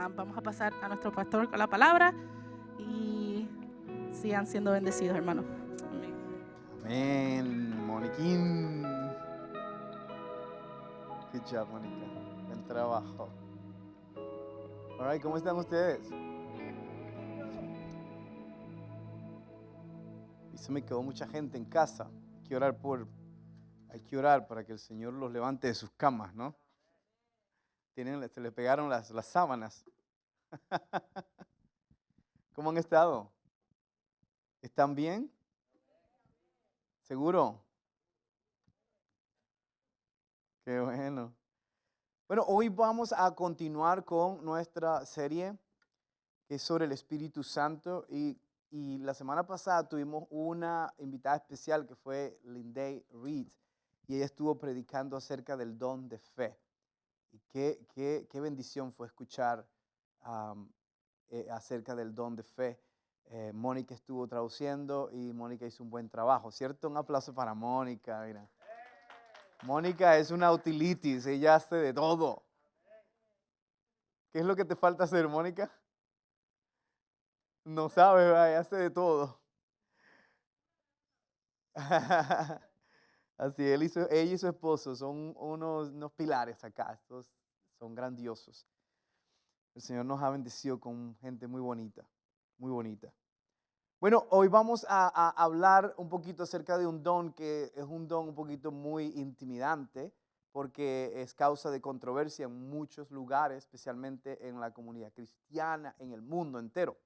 Vamos a pasar a nuestro pastor con la palabra y sigan siendo bendecidos, hermanos. Amén. Amén, Moniquín. Good job, Mónica. Buen trabajo. All right, ¿cómo están ustedes? Y se me quedó mucha gente en casa. Hay que orar para que el Señor los levante de sus camas, ¿no? Se les pegaron las sábanas. ¿Cómo han estado? ¿Están bien? ¿Seguro? Qué bueno. Bueno, hoy vamos a continuar con nuestra serie que es sobre el Espíritu Santo y la semana pasada tuvimos una invitada especial que fue Linday Reed y ella estuvo predicando acerca del don de fe. Y qué bendición fue escuchar acerca del don de fe. Mónica estuvo traduciendo y Mónica hizo un buen trabajo, ¿cierto? Un aplauso para Mónica, mira. Mónica es una utilities, ella hace de todo. ¿Qué es lo que te falta hacer, Mónica? No sabes, ella hace de todo. Así, ella y su esposo son unos pilares acá, estos son grandiosos. El Señor nos ha bendecido con gente muy bonita, muy bonita. Bueno, hoy vamos a hablar un poquito acerca de un don que es un don un poquito muy intimidante porque es causa de controversia en muchos lugares, especialmente en la comunidad cristiana, en el mundo entero.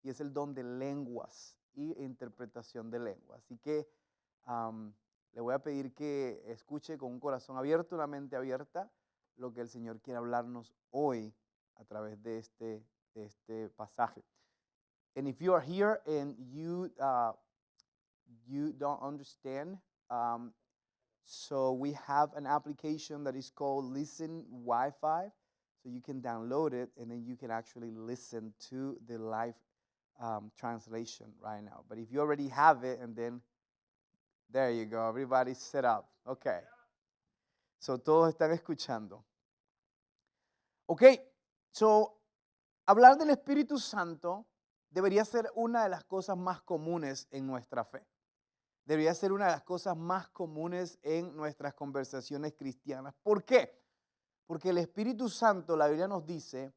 Y es el don de lenguas y interpretación de lenguas. Así que le voy a pedir que escuche con un corazón abierto, una mente abierta, lo que el Señor quiere hablarnos hoy a través de este pasaje. And if you are here and you don't understand, so we have an application that is called Listen Wi-Fi. So you can download it and then you can actually listen to the live translation right now. But if you already have it, and then there you go, everybody's set up. Okay. So todos están escuchando. Okay, so hablar del Espíritu Santo debería ser una de las cosas más comunes en nuestra fe. Debería ser una de las cosas más comunes en nuestras conversaciones cristianas. ¿Por qué? Porque el Espíritu Santo, la Biblia nos dice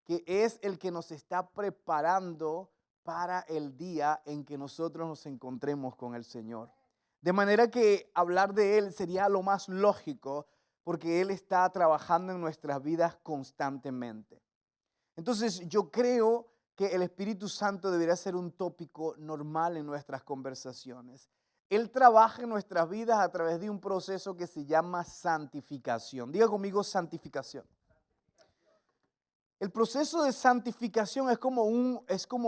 que es el que nos está preparando para el día en que nosotros nos encontremos con el Señor. De manera que hablar de Él sería lo más lógico porque Él está trabajando en nuestras vidas constantemente. Entonces yo creo que el Espíritu Santo debería ser un tópico normal en nuestras conversaciones. Él trabaja en nuestras vidas a través de un proceso que se llama santificación. Diga conmigo santificación. El proceso de santificación es como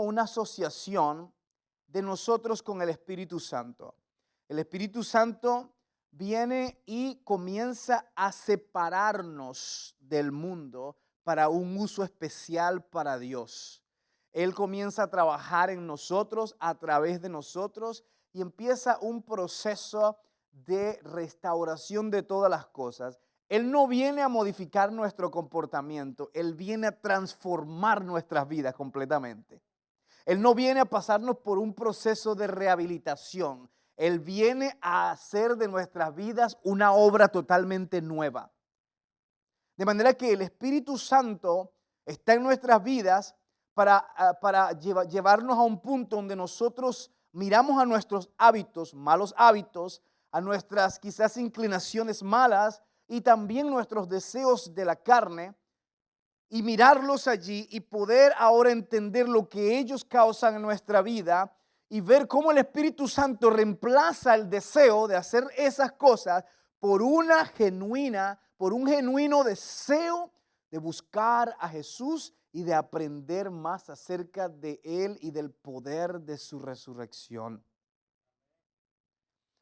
una asociación de nosotros con el Espíritu Santo. El Espíritu Santo viene y comienza a separarnos del mundo para un uso especial para Dios. Él comienza a trabajar en nosotros, a través de nosotros, y empieza un proceso de restauración de todas las cosas. Él no viene a modificar nuestro comportamiento, Él viene a transformar nuestras vidas completamente. Él no viene a pasarnos por un proceso de rehabilitación. Él viene a hacer de nuestras vidas una obra totalmente nueva. De manera que el Espíritu Santo está en nuestras vidas para llevarnos a un punto donde nosotros miramos a nuestros hábitos, malos hábitos, a nuestras quizás inclinaciones malas y también nuestros deseos de la carne, y mirarlos allí y poder ahora entender lo que ellos causan en nuestra vida y ver cómo el Espíritu Santo reemplaza el deseo de hacer esas cosas por un genuino deseo de buscar a Jesús y de aprender más acerca de Él y del poder de su resurrección.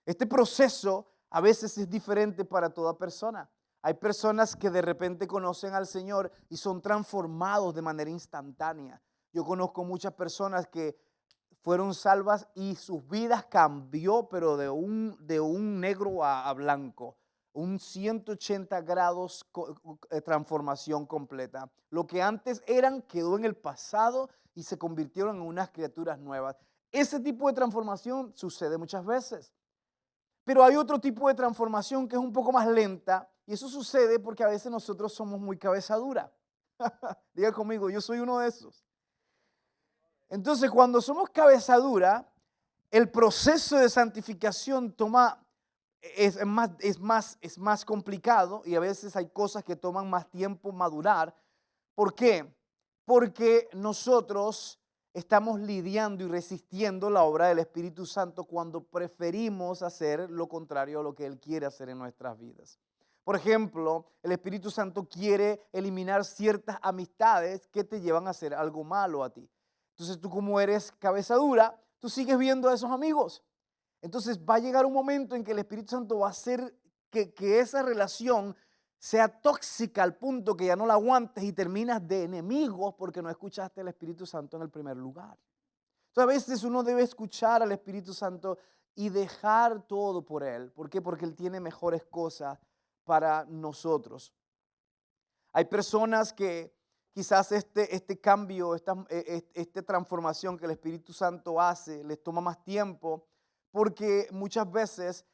Este proceso a veces es diferente para toda persona. Hay personas que de repente conocen al Señor y son transformados de manera instantánea. Yo conozco muchas personas que fueron salvas y sus vidas cambió, pero de un negro a blanco. un 180 grados transformación completa. Lo que antes eran quedó en el pasado y se convirtieron en unas criaturas nuevas. Ese tipo de transformación sucede muchas veces. Pero hay otro tipo de transformación que es un poco más lenta y eso sucede porque a veces nosotros somos muy cabeza dura. Diga conmigo, yo soy uno de esos. Entonces, cuando somos cabeza dura, el proceso de santificación es más complicado y a veces hay cosas que toman más tiempo madurar. ¿Por qué? Porque nosotros estamos lidiando y resistiendo la obra del Espíritu Santo cuando preferimos hacer lo contrario a lo que Él quiere hacer en nuestras vidas. Por ejemplo, el Espíritu Santo quiere eliminar ciertas amistades que te llevan a hacer algo malo a ti. Entonces tú, como eres cabeza dura, tú sigues viendo a esos amigos. Entonces va a llegar un momento en que el Espíritu Santo va a hacer que esa relación sea tóxica al punto que ya no la aguantes y terminas de enemigos porque no escuchaste al Espíritu Santo en el primer lugar. Entonces a veces uno debe escuchar al Espíritu Santo y dejar todo por Él. ¿Por qué? Porque Él tiene mejores cosas para nosotros. Hay personas que quizás este cambio, esta transformación que el Espíritu Santo hace, les toma más tiempo porque muchas veces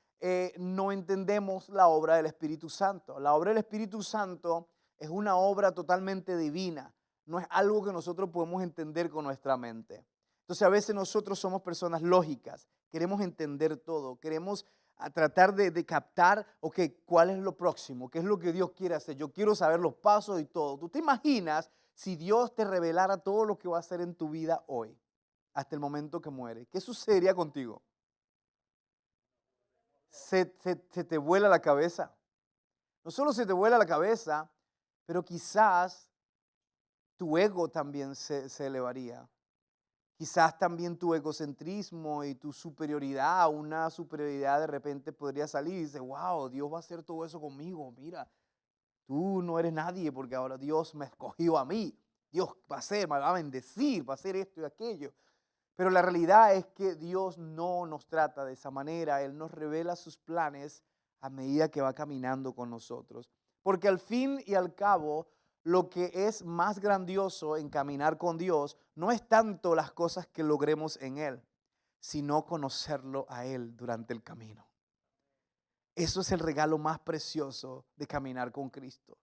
no entendemos la obra del Espíritu Santo. La obra del Espíritu Santo es una obra totalmente divina, no es algo que nosotros podemos entender con nuestra mente. Entonces a veces nosotros somos personas lógicas, queremos entender todo, queremos tratar de captar, ok, ¿cuál es lo próximo? ¿Qué es lo que Dios quiere hacer? Yo quiero saber los pasos y todo. ¿Tú te imaginas si Dios te revelara todo lo que va a hacer en tu vida hoy, hasta el momento que muere? ¿Qué sucedería contigo? Se te vuela la cabeza. No solo se te vuela la cabeza, pero quizás tu ego también se elevaría. Quizás también tu egocentrismo y tu superioridad, una superioridad de repente podría salir y dices, wow, Dios va a hacer todo eso conmigo. Mira, tú no eres nadie porque ahora Dios me escogió a mí. Dios va a hacer, me va a bendecir, va a hacer esto y aquello. Pero la realidad es que Dios no nos trata de esa manera. Él nos revela sus planes a medida que va caminando con nosotros. Porque al fin y al cabo, lo que es más grandioso en caminar con Dios no es tanto las cosas que logremos en Él, sino conocerlo a Él durante el camino. Eso es el regalo más precioso de caminar con Cristo,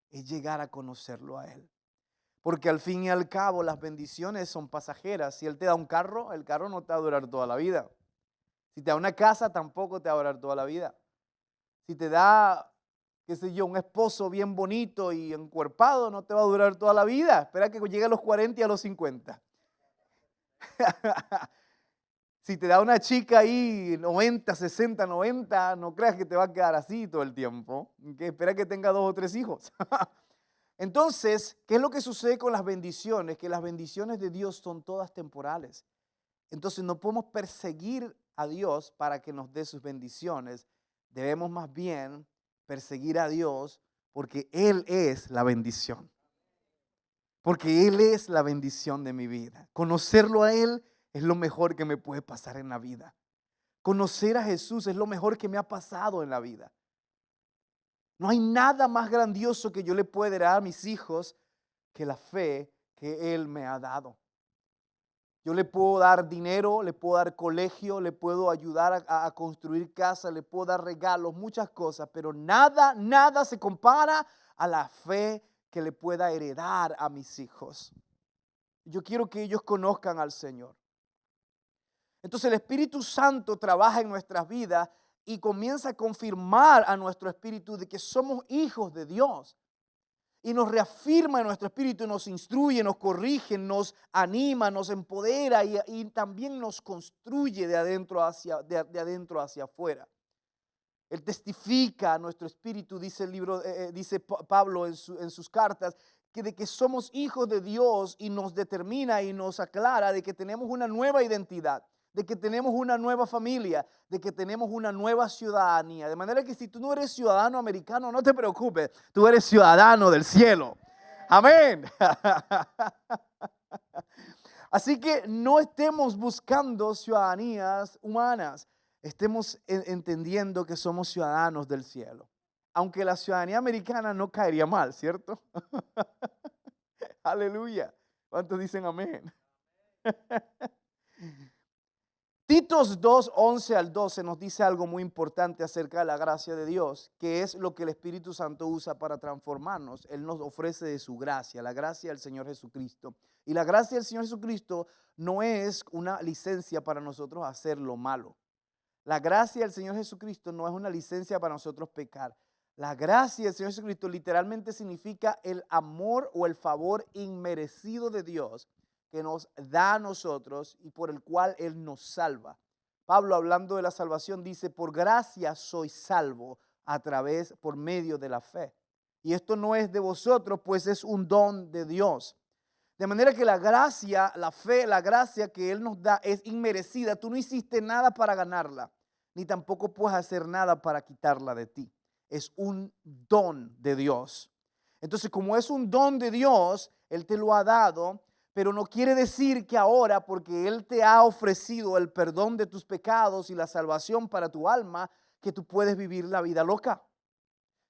es llegar a conocerlo a Él. Porque al fin y al cabo las bendiciones son pasajeras. Si Él te da un carro, el carro no te va a durar toda la vida. Si te da una casa, tampoco te va a durar toda la vida. Si te da, qué sé yo, un esposo bien bonito y encuerpado, no te va a durar toda la vida. Espera que llegue a los 40 y a los 50. Si te da una chica ahí 90, 60, 90, no creas que te va a quedar así todo el tiempo. Que espera que tenga 2 o 3 hijos. Entonces, ¿qué es lo que sucede con las bendiciones? Que las bendiciones de Dios son todas temporales. Entonces no podemos perseguir a Dios para que nos dé sus bendiciones. Debemos más bien perseguir a Dios porque Él es la bendición. Porque Él es la bendición de mi vida. Conocerlo a Él es lo mejor que me puede pasar en la vida. Conocer a Jesús es lo mejor que me ha pasado en la vida. No hay nada más grandioso que yo le pueda dar a mis hijos que la fe que Él me ha dado. Yo le puedo dar dinero, le puedo dar colegio, le puedo ayudar a construir casa, le puedo dar regalos, muchas cosas, pero nada se compara a la fe que le pueda heredar a mis hijos. Yo quiero que ellos conozcan al Señor. Entonces el Espíritu Santo trabaja en nuestras vidas y comienza a confirmar a nuestro espíritu de que somos hijos de Dios. Y nos reafirma en nuestro espíritu, nos instruye, nos corrige, nos anima, nos empodera y también nos construye de adentro hacia afuera. Él testifica a nuestro espíritu, dice el libro, dice Pablo en sus cartas, que de que somos hijos de Dios y nos determina y nos aclara de que tenemos una nueva identidad, de que tenemos una nueva familia, de que tenemos una nueva ciudadanía. De manera que si tú no eres ciudadano americano, no te preocupes, tú eres ciudadano del cielo. Amén. Así que no estemos buscando ciudadanías humanas, estemos entendiendo que somos ciudadanos del cielo. aunque la ciudadanía americana no caería mal, ¿cierto? Aleluya. ¿Cuántos dicen amén? Titos 2, 11 al 12 nos dice algo muy importante acerca de la gracia de Dios, que es lo que el Espíritu Santo usa para transformarnos. Él nos ofrece de su gracia, la gracia del Señor Jesucristo. Y la gracia del Señor Jesucristo no es una licencia para nosotros hacer lo malo. La gracia del Señor Jesucristo no es una licencia para nosotros pecar. La gracia del Señor Jesucristo literalmente significa el amor o el favor inmerecido de Dios que nos da a nosotros y por el cual Él nos salva. Pablo, hablando de la salvación, dice: por gracia soy salvo por medio de la fe. Y esto no es de vosotros, pues es un don de Dios. De manera que la gracia, la fe, la gracia que Él nos da es inmerecida. Tú no hiciste nada para ganarla, ni tampoco puedes hacer nada para quitarla de ti. Es un don de Dios. Entonces, como es un don de Dios, Él te lo ha dado, pero no quiere decir que ahora, porque Él te ha ofrecido el perdón de tus pecados y la salvación para tu alma, que tú puedes vivir la vida loca,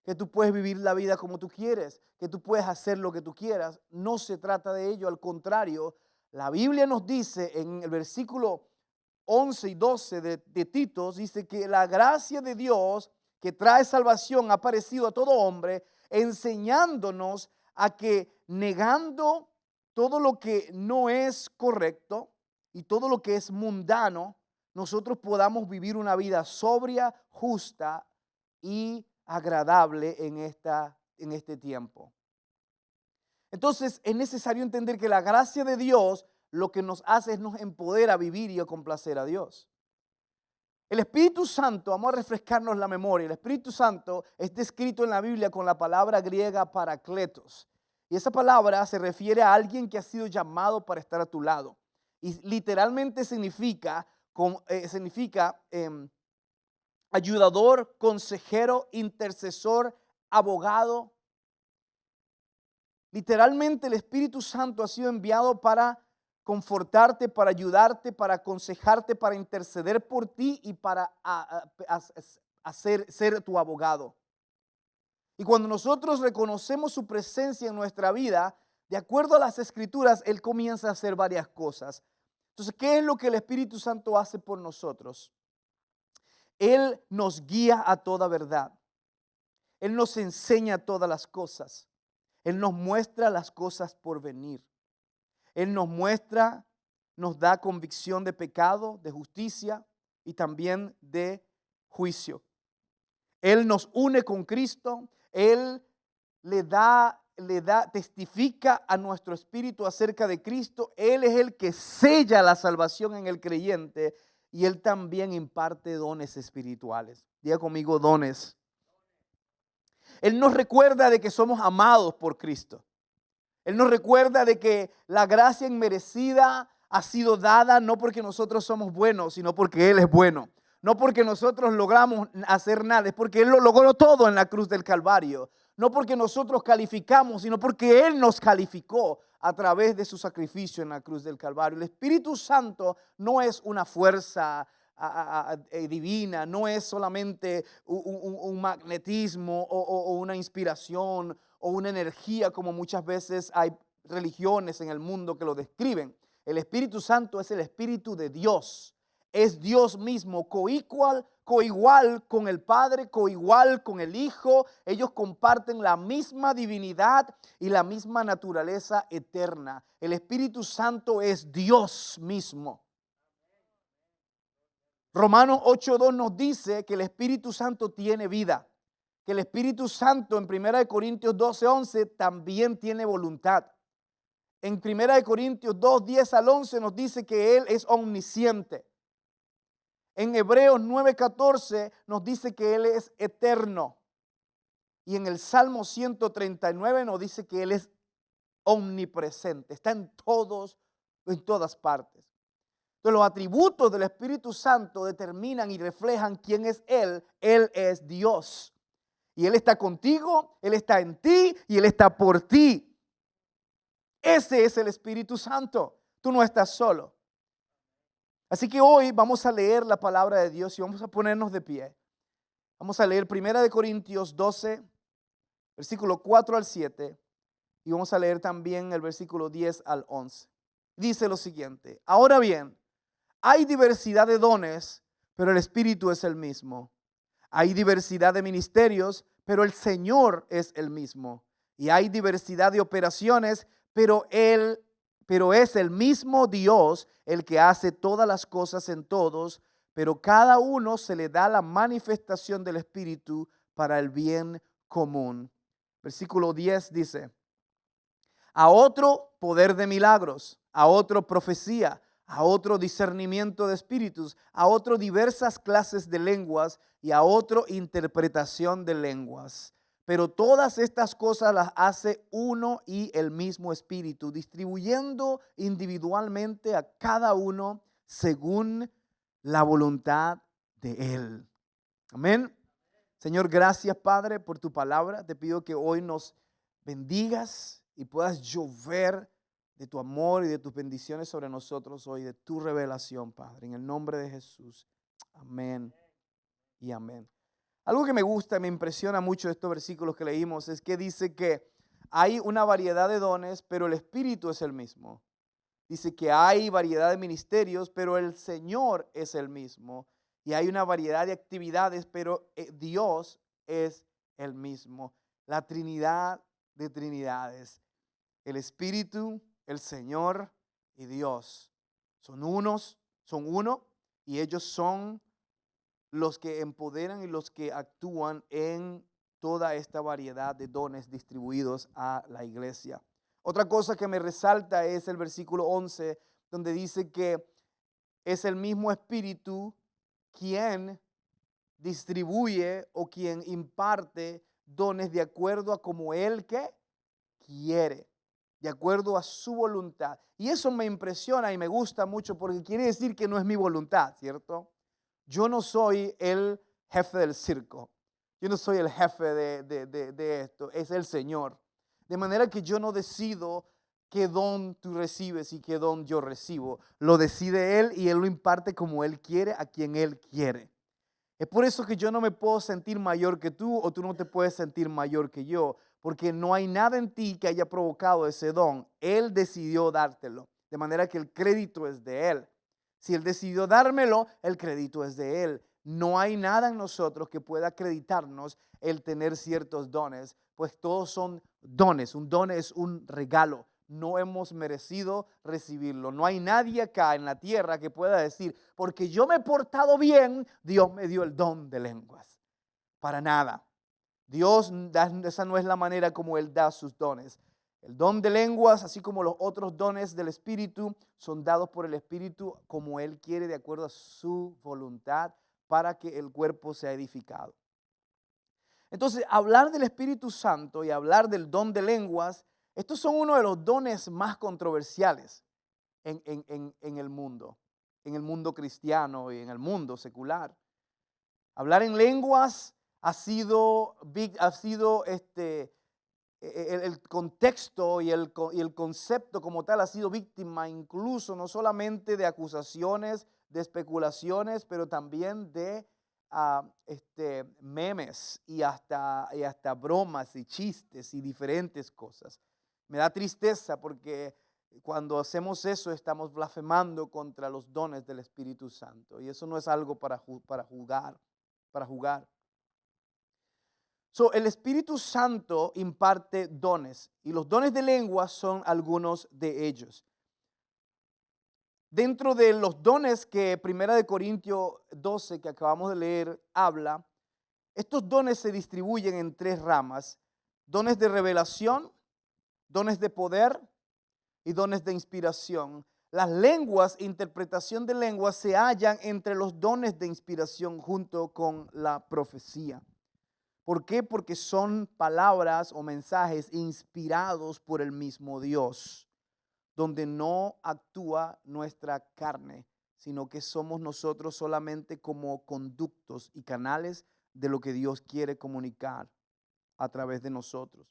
que tú puedes vivir la vida como tú quieres, que tú puedes hacer lo que tú quieras. No se trata de ello, al contrario. La Biblia nos dice en el versículo 11 y 12 de Titos, dice que la gracia de Dios que trae salvación ha aparecido a todo hombre, enseñándonos a que negando todo lo que no es correcto y todo lo que es mundano, nosotros podamos vivir una vida sobria, justa y agradable en este tiempo. Entonces es necesario entender que la gracia de Dios lo que nos hace es nos empodera a vivir y a complacer a Dios. El Espíritu Santo, vamos a refrescarnos la memoria, el Espíritu Santo es descrito en la Biblia con la palabra griega parakletos. Y esa palabra se refiere a alguien que ha sido llamado para estar a tu lado. Y literalmente significa ayudador, consejero, intercesor, abogado. Literalmente el Espíritu Santo ha sido enviado para confortarte, para ayudarte, para aconsejarte, para interceder por ti y para ser tu abogado. Y cuando nosotros reconocemos su presencia en nuestra vida, de acuerdo a las Escrituras, Él comienza a hacer varias cosas. Entonces, ¿qué es lo que el Espíritu Santo hace por nosotros? Él nos guía a toda verdad. Él nos enseña todas las cosas. Él nos muestra las cosas por venir. Él nos muestra, nos da convicción de pecado, de justicia y también de juicio. Él nos une con Cristo. Él testifica a nuestro espíritu acerca de Cristo. Él es el que sella la salvación en el creyente y Él también imparte dones espirituales. Diga conmigo, dones. Él nos recuerda de que somos amados por Cristo. Él nos recuerda de que la gracia inmerecida ha sido dada no porque nosotros somos buenos, sino porque Él es bueno. No porque nosotros logramos hacer nada, es porque Él lo logró todo en la cruz del Calvario. No porque nosotros calificamos, sino porque Él nos calificó a través de su sacrificio en la cruz del Calvario. El Espíritu Santo no es una fuerza divina, no es solamente un magnetismo o una inspiración o una energía como muchas veces hay religiones en el mundo que lo describen. El Espíritu Santo es el Espíritu de Dios. Es Dios mismo, coigual con el Padre, coigual con el Hijo. Ellos comparten la misma divinidad y la misma naturaleza eterna. El Espíritu Santo es Dios mismo. Romanos 8:2 nos dice que el Espíritu Santo tiene vida. Que el Espíritu Santo en 1 Corintios 12:11 también tiene voluntad. En 1 Corintios 2:10 al 11 nos dice que Él es omnisciente. En Hebreos 9:14 nos dice que Él es eterno. Y en el Salmo 139 nos dice que Él es omnipresente. Está en todas partes. Entonces los atributos del Espíritu Santo determinan y reflejan quién es Él. Él es Dios. Y Él está contigo, Él está en ti y Él está por ti. Ese es el Espíritu Santo. Tú no estás solo. Así que hoy vamos a leer la palabra de Dios y vamos a ponernos de pie. Vamos a leer 1 Corintios 12, versículo 4 al 7. Y vamos a leer también el versículo 10 al 11. Dice lo siguiente: ahora bien, hay diversidad de dones, pero el Espíritu es el mismo. Hay diversidad de ministerios, pero el Señor es el mismo. Y hay diversidad de operaciones, pero es el mismo Dios el que hace todas las cosas en todos, pero cada uno se le da la manifestación del Espíritu para el bien común. Versículo 10 dice: a otro poder de milagros, a otro profecía, a otro discernimiento de espíritus, a otro diversas clases de lenguas y a otro interpretación de lenguas. Pero todas estas cosas las hace uno y el mismo Espíritu, distribuyendo individualmente a cada uno según la voluntad de Él. Amén. Señor, gracias, Padre, por tu palabra. Te pido que hoy nos bendigas y puedas llover de tu amor y de tus bendiciones sobre nosotros hoy, de tu revelación, Padre, en el nombre de Jesús. Amén y amén. Algo que me gusta y me impresiona mucho de estos versículos que leímos es que dice que hay una variedad de dones, pero el Espíritu es el mismo. Dice que hay variedad de ministerios, pero el Señor es el mismo. Y hay una variedad de actividades, pero Dios es el mismo. La Trinidad de Trinidades. El Espíritu, el Señor y Dios son uno, y ellos son los que empoderan y los que actúan en toda esta variedad de dones distribuidos a la iglesia. Otra cosa que me resalta es el versículo 11, donde dice que es el mismo Espíritu quien distribuye o quien imparte dones de acuerdo a como Él que quiere, de acuerdo a su voluntad. Y eso me impresiona y me gusta mucho porque quiere decir que no es mi voluntad, ¿cierto? Yo no soy el jefe del circo. Yo no soy el jefe de esto. Es el Señor. De manera que yo no decido qué don tú recibes y qué don yo recibo. Lo decide Él y Él lo imparte como Él quiere, a quien Él quiere. Es por eso que yo no me puedo sentir mayor que tú o tú no te puedes sentir mayor que yo, porque no hay nada en ti que haya provocado ese don. Él decidió dártelo, de manera que el crédito es de Él. Si Él decidió dármelo, el crédito es de Él. No hay nada en nosotros que pueda acreditarnos el tener ciertos dones, pues todos son dones. Un don es un regalo. No hemos merecido recibirlo. No hay nadie acá en la tierra que pueda decir, porque yo me he portado bien, Dios me dio el don de lenguas. Para nada. Dios, esa no es la manera como Él da sus dones. El don de lenguas, así como los otros dones del Espíritu, son dados por el Espíritu como Él quiere, de acuerdo a su voluntad, para que el cuerpo sea edificado. Entonces, hablar del Espíritu Santo y hablar del don de lenguas, estos son uno de los dones más controversiales en el mundo cristiano y en el mundo secular. Hablar en lenguas ha sido el contexto y el concepto como tal ha sido víctima incluso no solamente de acusaciones, de especulaciones, pero también de memes y hasta bromas y chistes y diferentes cosas. Me da tristeza porque cuando hacemos eso estamos blasfemando contra los dones del Espíritu Santo y eso no es algo para jugar. El Espíritu Santo imparte dones y los dones de lengua son algunos de ellos. Dentro de los dones que 1 Corintios 12 que acabamos de leer habla, estos dones se distribuyen en tres ramas: dones de revelación, dones de poder y dones de inspiración. Las lenguas, interpretación de lenguas, se hallan entre los dones de inspiración junto con la profecía. ¿Por qué? Porque son palabras o mensajes inspirados por el mismo Dios, donde no actúa nuestra carne, sino que somos nosotros solamente como conductos y canales de lo que Dios quiere comunicar a través de nosotros.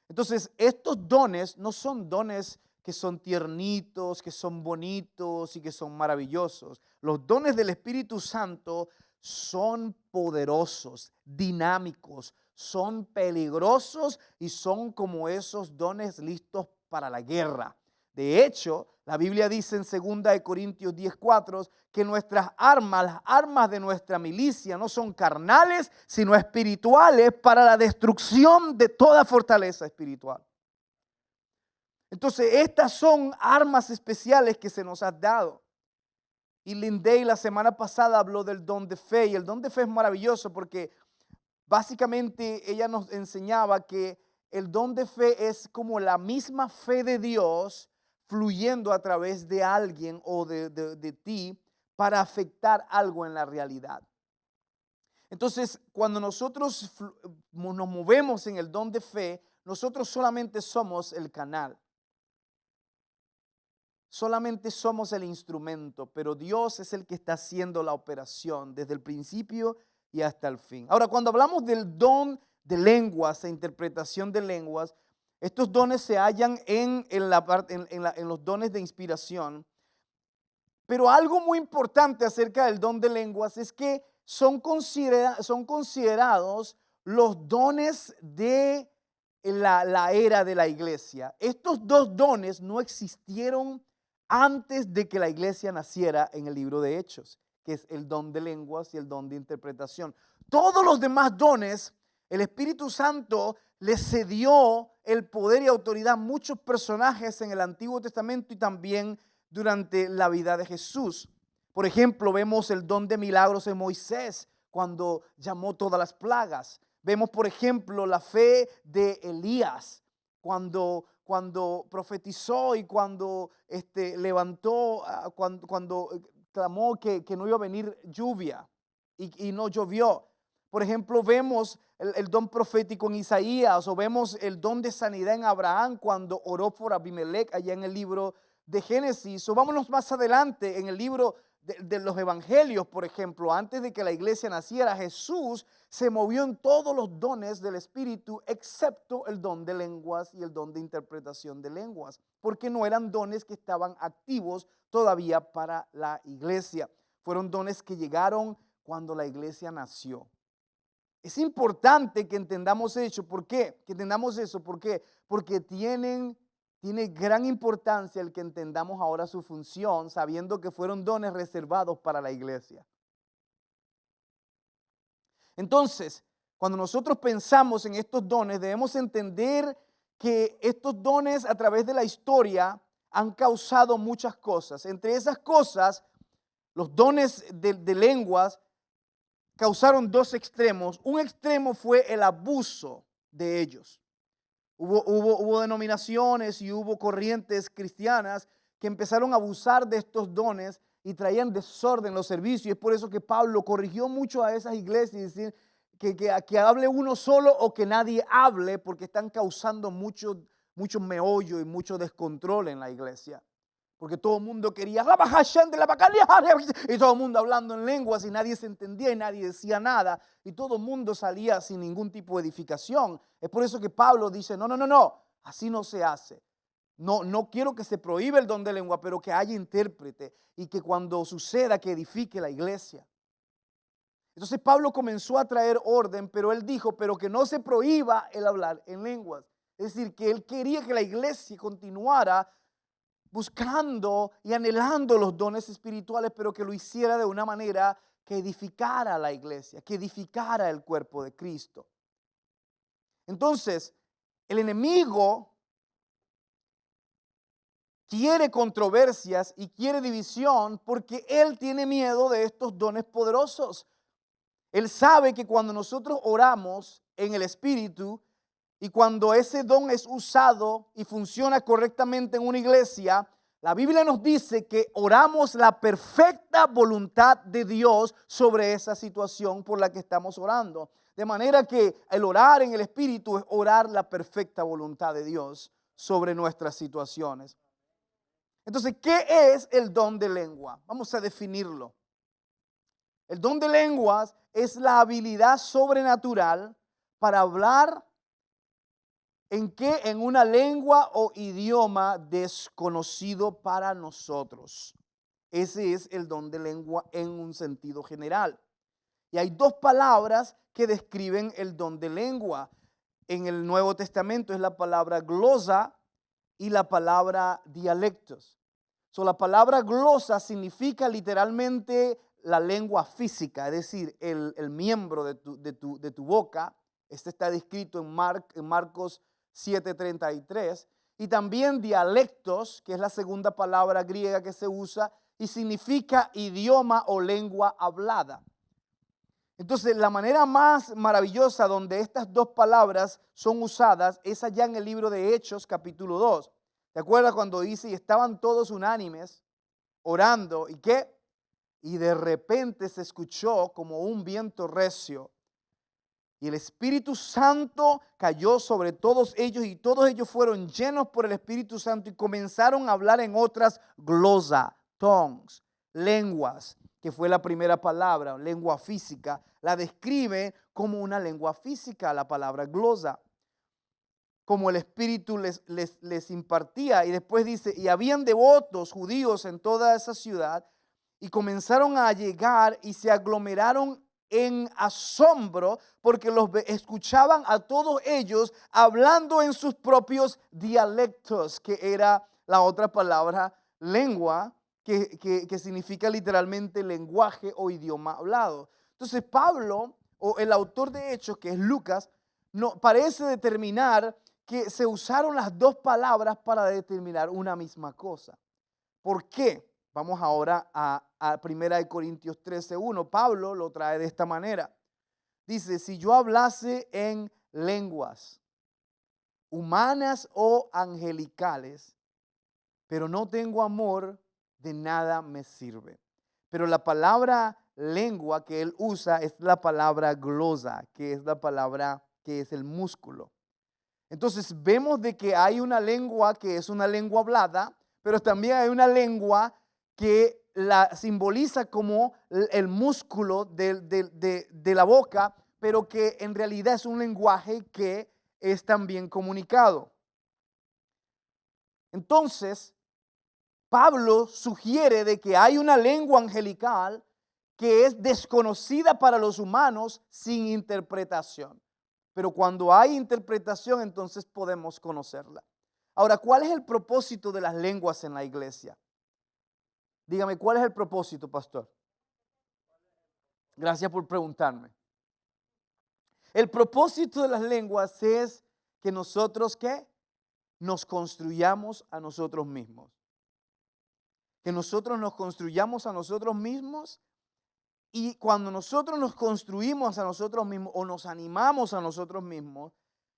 Entonces, estos dones no son dones que son tiernitos, que son bonitos y que son maravillosos. Los dones del Espíritu Santo son poderosos, dinámicos, son peligrosos y son como esos dones listos para la guerra. De hecho, la Biblia dice en 2 Corintios 10:4 que nuestras armas, las armas de nuestra milicia, no son carnales, sino espirituales para la destrucción de toda fortaleza espiritual. Entonces, estas son armas especiales que se nos han dado. Y Linday la semana pasada habló del don de fe, y el don de fe es maravilloso porque básicamente ella nos enseñaba que el don de fe es como la misma fe de Dios fluyendo a través de alguien o de ti para afectar algo en la realidad. Entonces, cuando nosotros nos movemos en el don de fe, nosotros solamente somos el canal. Solamente somos el instrumento, pero Dios es el que está haciendo la operación desde el principio y hasta el fin. Ahora, cuando hablamos del don de lenguas e interpretación de lenguas, estos dones se hallan en los dones de inspiración. Pero algo muy importante acerca del don de lenguas es que son considerados los dones de la era de la iglesia. Estos dos dones no existieron antes de que la iglesia naciera en el libro de Hechos, que es el don de lenguas y el don de interpretación. Todos los demás dones, el Espíritu Santo le cedió el poder y autoridad a muchos personajes en el Antiguo Testamento y también durante la vida de Jesús. Por ejemplo, vemos el don de milagros en Moisés cuando llamó todas las plagas. Vemos, por ejemplo, la fe de Elías cuando profetizó y cuando levantó, cuando clamó que no iba a venir lluvia y no llovió. Por ejemplo, vemos el don profético en Isaías, o vemos el don de sanidad en Abraham cuando oró por Abimelech allá en el libro de Génesis. O vámonos más adelante en el libro de los evangelios, por ejemplo, antes de que la iglesia naciera, Jesús se movió en todos los dones del Espíritu, excepto el don de lenguas y el don de interpretación de lenguas, porque no eran dones que estaban activos todavía para la iglesia. Fueron dones que llegaron cuando la iglesia nació. Es importante que entendamos eso. ¿Por qué? Que entendamos eso. ¿Por qué? Porque tiene gran importancia el que entendamos ahora su función, sabiendo que fueron dones reservados para la iglesia. Entonces, cuando nosotros pensamos en estos dones, debemos entender que estos dones a través de la historia han causado muchas cosas. Entre esas cosas, los dones de lenguas causaron dos extremos. Un extremo fue el abuso de ellos. Hubo denominaciones y hubo corrientes cristianas que empezaron a abusar de estos dones y traían desorden en los servicios. Y es por eso que Pablo corrigió mucho a esas iglesias y decir que hable uno solo o que nadie hable, porque están causando mucho meollo y mucho descontrol en la iglesia. Porque todo el mundo quería, y todo el mundo hablando en lenguas y nadie se entendía y nadie decía nada. Y todo el mundo salía sin ningún tipo de edificación. Es por eso que Pablo dice, no, así no se hace. No quiero que se prohíbe el don de lengua, pero que haya intérprete y que cuando suceda que edifique la iglesia. Entonces Pablo comenzó a traer orden, pero él dijo, pero que no se prohíba el hablar en lenguas. Es decir, que él quería que la iglesia continuara buscando y anhelando los dones espirituales, pero que lo hiciera de una manera que edificara a la iglesia, que edificara el cuerpo de Cristo. Entonces, el enemigo quiere controversias y quiere división porque él tiene miedo de estos dones poderosos. Él sabe que cuando nosotros oramos en el Espíritu, y cuando ese don es usado y funciona correctamente en una iglesia, la Biblia nos dice que oramos la perfecta voluntad de Dios sobre esa situación por la que estamos orando. De manera que el orar en el Espíritu es orar la perfecta voluntad de Dios sobre nuestras situaciones. Entonces, ¿qué es el don de lengua? Vamos a definirlo. El don de lenguas es la habilidad sobrenatural para hablar en una lengua o idioma desconocido para nosotros. Ese es el don de lengua en un sentido general. Y hay dos palabras que describen el don de lengua. En el Nuevo Testamento es la palabra glosa y la palabra dialectos. La palabra glosa significa literalmente la lengua física, es decir, el miembro de tu boca. Este está descrito en Marcos 7:33. Y también dialectos, que es la segunda palabra griega que se usa, y significa idioma o lengua hablada. Entonces, la manera más maravillosa donde estas dos palabras son usadas es allá en el libro de Hechos, capítulo 2. ¿Te acuerdas cuando dice, y estaban todos unánimes, orando, y qué? Y de repente se escuchó como un viento recio, y el Espíritu Santo cayó sobre todos ellos, y todos ellos fueron llenos por el Espíritu Santo, y comenzaron a hablar en otras glosa, tongues, lenguas, que fue la primera palabra, lengua física. La describe como una lengua física, la palabra glosa, como el Espíritu les impartía. Y después dice, y habían devotos judíos en toda esa ciudad, y comenzaron a llegar y se aglomeraron en asombro, porque los escuchaban a todos ellos hablando en sus propios dialectos, que era la otra palabra lengua, que significa literalmente lenguaje o idioma hablado. Entonces Pablo, o el autor de Hechos, que es Lucas, no, parece determinar que se usaron las dos palabras para determinar una misma cosa. ¿Por qué? Vamos ahora a 1 Corintios 13:1. Pablo lo trae de esta manera. Dice, si yo hablase en lenguas humanas o angelicales, pero no tengo amor, de nada me sirve. Pero la palabra lengua que él usa es la palabra glosa, que es la palabra que es el músculo. Entonces vemos de que hay una lengua que es una lengua hablada, pero también hay una lengua que la simboliza como el músculo de la boca, pero que en realidad es un lenguaje que es también comunicado. Entonces, Pablo sugiere de que hay una lengua angelical que es desconocida para los humanos sin interpretación. Pero cuando hay interpretación, entonces podemos conocerla. Ahora, ¿cuál es el propósito de las lenguas en la iglesia? Dígame, ¿cuál es el propósito, pastor? Gracias por preguntarme. El propósito de las lenguas es que nosotros, ¿qué? Nos construyamos a nosotros mismos. Que nosotros nos construyamos a nosotros mismos, y cuando nosotros nos construimos a nosotros mismos o nos animamos a nosotros mismos,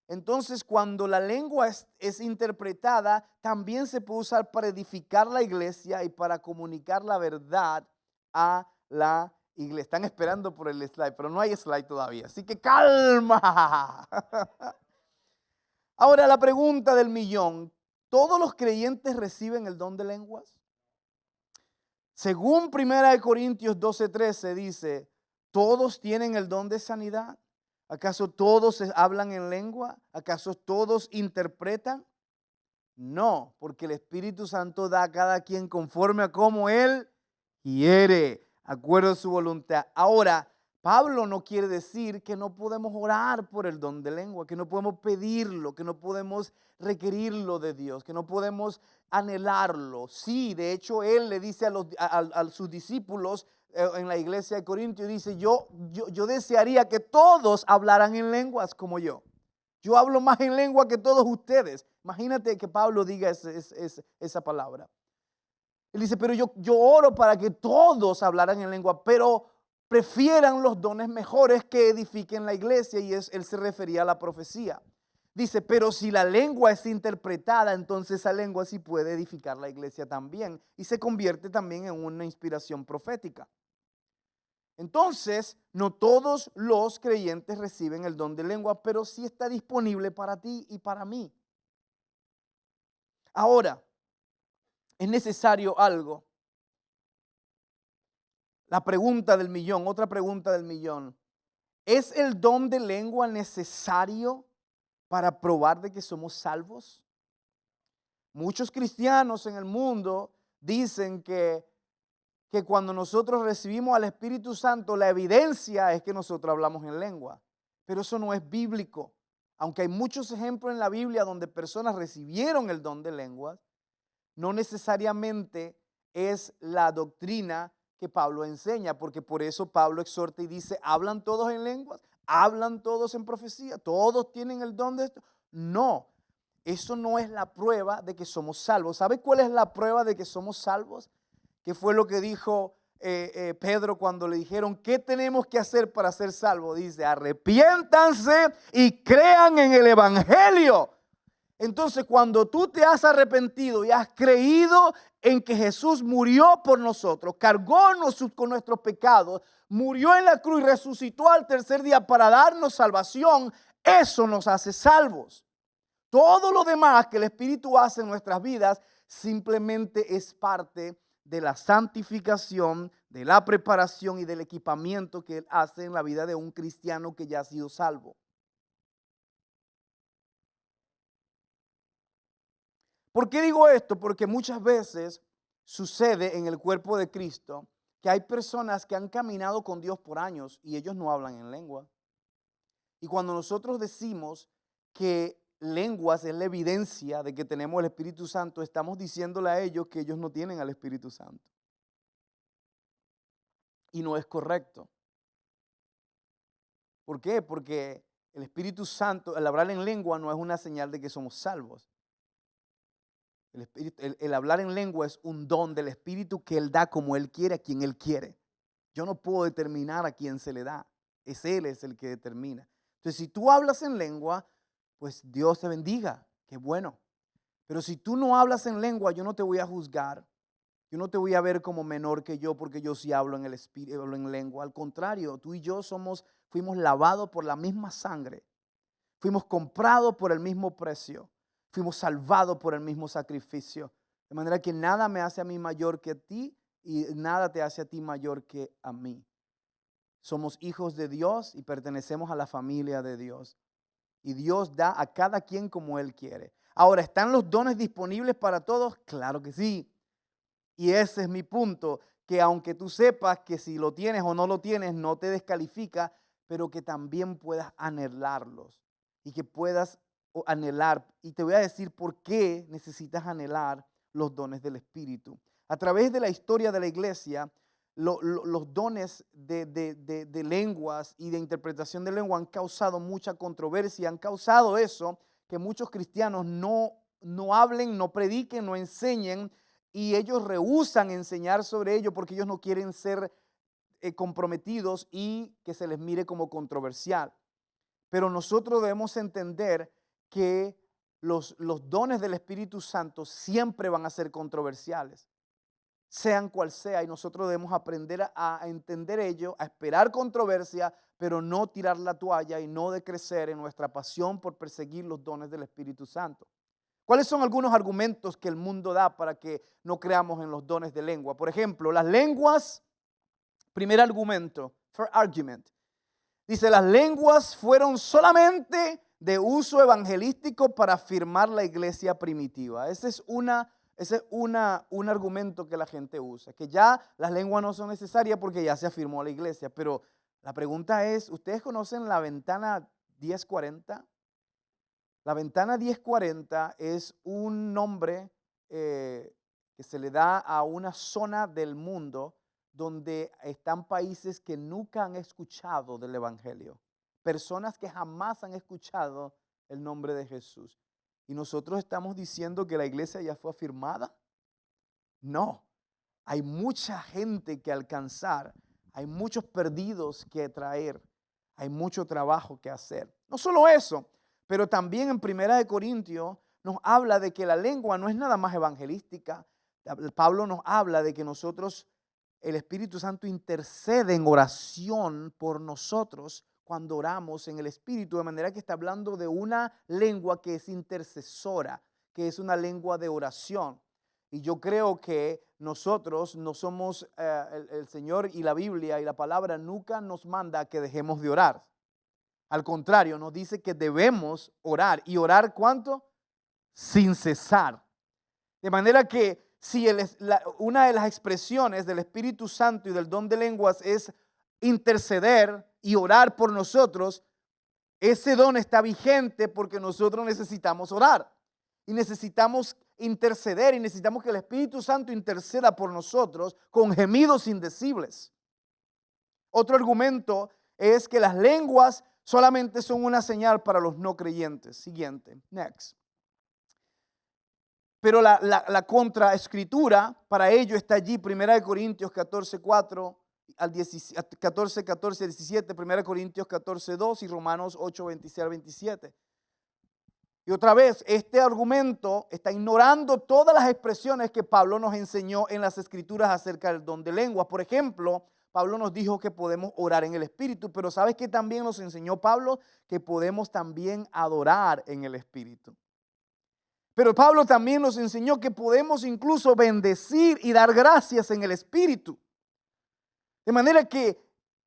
entonces cuando la lengua es interpretada, también se puede usar para edificar la iglesia y para comunicar la verdad a la iglesia. Están esperando por el slide, pero no hay slide todavía, así que calma. Ahora la pregunta del millón, ¿todos los creyentes reciben el don de lenguas? Según 1 Corintios 12:13 dice, ¿todos tienen el don de sanidad? ¿Acaso todos hablan en lengua? ¿Acaso todos interpretan? No, porque el Espíritu Santo da a cada quien conforme a cómo Él quiere, acuerdo a su voluntad. Ahora, Pablo no quiere decir que no podemos orar por el don de lengua, que no podemos pedirlo, que no podemos requerirlo de Dios, que no podemos anhelarlo. Sí, de hecho, él le dice a sus discípulos en la iglesia de Corintios, dice, yo desearía que todos hablaran en lenguas como yo. Yo hablo más en lengua que todos ustedes. Imagínate que Pablo diga esa palabra. Él dice, pero yo oro para que todos hablaran en lengua, pero prefieran los dones mejores que edifiquen la iglesia, y él se refería a la profecía. Dice, pero si la lengua es interpretada, entonces esa lengua sí puede edificar la iglesia también, y se convierte también en una inspiración profética. Entonces, no todos los creyentes reciben el don de lengua, pero sí está disponible para ti y para mí. Ahora, es necesario algo. La pregunta del millón, otra pregunta del millón. ¿Es el don de lengua necesario para probar de que somos salvos? Muchos cristianos en el mundo dicen que que cuando nosotros recibimos al Espíritu Santo, la evidencia es que nosotros hablamos en lengua. Pero eso no es bíblico. Aunque hay muchos ejemplos en la Biblia donde personas recibieron el don de lenguas, no necesariamente es la doctrina que Pablo enseña, porque por eso Pablo exhorta y dice, ¿hablan todos en lenguas? ¿Hablan todos en profecía? ¿Todos tienen el don de esto? No, eso no es la prueba de que somos salvos. ¿Sabe cuál es la prueba de que somos salvos? ¿Qué fue lo que dijo Pedro cuando le dijeron, ¿qué tenemos que hacer para ser salvos? Dice, arrepiéntanse y crean en el evangelio. Entonces, cuando tú te has arrepentido y has creído en que Jesús murió por nosotros, cargó con nuestros pecados, murió en la cruz y resucitó al tercer día para darnos salvación, eso nos hace salvos. Todo lo demás que el Espíritu hace en nuestras vidas simplemente es parte de la santificación, de la preparación y del equipamiento que Él hace en la vida de un cristiano que ya ha sido salvo. ¿Por qué digo esto? Porque muchas veces sucede en el cuerpo de Cristo que hay personas que han caminado con Dios por años y ellos no hablan en lengua. Y cuando nosotros decimos que lenguas es la evidencia de que tenemos el Espíritu Santo, estamos diciéndole a ellos que ellos no tienen al Espíritu Santo. Y no es correcto. ¿Por qué? Porque el Espíritu Santo, el hablar en lengua no es una señal de que somos salvos. El hablar en lengua es un don del Espíritu que Él da como Él quiere, a quien Él quiere. Yo no puedo determinar a quién se le da. Él es el que determina. Entonces, si tú hablas en lengua, pues Dios te bendiga. Qué bueno. Pero si tú no hablas en lengua, yo no te voy a juzgar. Yo no te voy a ver como menor que yo porque yo sí hablo en el espíritu, hablo en lengua. Al contrario, tú y yo fuimos lavados por la misma sangre. Fuimos comprados por el mismo precio. Fuimos salvados por el mismo sacrificio. De manera que nada me hace a mí mayor que a ti y nada te hace a ti mayor que a mí. Somos hijos de Dios y pertenecemos a la familia de Dios. Y Dios da a cada quien como Él quiere. Ahora, ¿están los dones disponibles para todos? Claro que sí. Y ese es mi punto, que aunque tú sepas que si lo tienes o no lo tienes, no te descalifica, pero que también puedas anhelarlos y que puedas anhelar. Y te voy a decir por qué necesitas anhelar los dones del Espíritu. A través de la historia de la iglesia, los dones de lenguas y de interpretación de lengua han causado mucha controversia, han causado eso, que muchos cristianos no hablen, no prediquen, no enseñen, y ellos rehúsan enseñar sobre ello porque ellos no quieren ser comprometidos y que se les mire como controversial. Pero nosotros debemos entender que los dones del Espíritu Santo siempre van a ser controversiales, sean cual sea, y nosotros debemos aprender a entender ello, a esperar controversia, pero no tirar la toalla y no decrecer en nuestra pasión por perseguir los dones del Espíritu Santo. ¿Cuáles son algunos argumentos que el mundo da para que no creamos en los dones de lengua? Por ejemplo, las lenguas, primer argumento, first argument, dice, las lenguas fueron solamente de uso evangelístico para afirmar la iglesia primitiva. Ese es un argumento que la gente usa, que ya las lenguas no son necesarias porque ya se afirmó la iglesia. Pero la pregunta es, ¿ustedes conocen la ventana 1040? La ventana 1040 es un nombre que se le da a una zona del mundo donde están países que nunca han escuchado del evangelio. Personas que jamás han escuchado el nombre de Jesús. ¿Y nosotros estamos diciendo que la iglesia ya fue afirmada? No. Hay mucha gente que alcanzar. Hay muchos perdidos que traer. Hay mucho trabajo que hacer. No solo eso, pero también en 1 Corintios nos habla de que la lengua no es nada más evangelística. Pablo nos habla de que nosotros, el Espíritu Santo intercede en oración por nosotros cuando oramos en el Espíritu, de manera que está hablando de una lengua que es intercesora, que es una lengua de oración. Y yo creo que nosotros no somos, el Señor y la Biblia y la palabra nunca nos manda a que dejemos de orar. Al contrario, nos dice que debemos orar. ¿Y orar cuánto? Sin cesar. De manera que si una de las expresiones del Espíritu Santo y del don de lenguas es interceder y orar por nosotros, ese don está vigente porque nosotros necesitamos orar y necesitamos interceder y necesitamos que el Espíritu Santo interceda por nosotros con gemidos indecibles. Otro argumento es que las lenguas solamente son una señal para los no creyentes. Siguiente, next. Pero la contraescritura para ello está allí, 1 Corintios 14:4 al 14, 17, 1 Corintios 14:2 y Romanos 8:26 al 27. Y otra vez, este argumento está ignorando todas las expresiones que Pablo nos enseñó en las Escrituras acerca del don de lenguas. Por ejemplo, Pablo nos dijo que podemos orar en el Espíritu, pero ¿sabes qué también nos enseñó Pablo? Que podemos también adorar en el Espíritu. Pero Pablo también nos enseñó que podemos incluso bendecir y dar gracias en el Espíritu. De manera que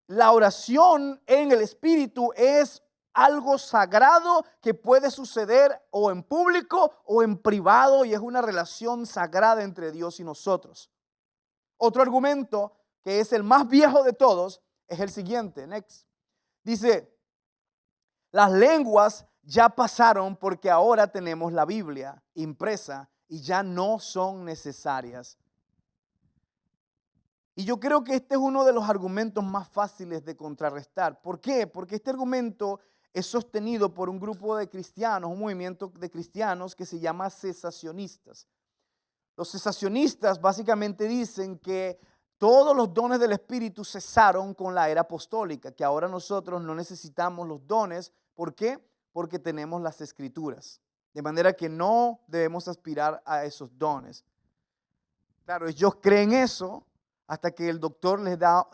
la oración en el Espíritu es algo sagrado que puede suceder o en público o en privado, y es una relación sagrada entre Dios y nosotros. Otro argumento, que es el más viejo de todos, es el siguiente. Next. Dice, las lenguas ya pasaron porque ahora tenemos la Biblia impresa y ya no son necesarias. Y yo creo que este es uno de los argumentos más fáciles de contrarrestar. ¿Por qué? Porque este argumento es sostenido por un grupo de cristianos, un movimiento de cristianos que se llama cesacionistas. Los cesacionistas básicamente dicen que todos los dones del Espíritu cesaron con la era apostólica, que ahora nosotros no necesitamos los dones. ¿Por qué? Porque tenemos las Escrituras. De manera que no debemos aspirar a esos dones. Claro, ellos creen eso hasta que el doctor les da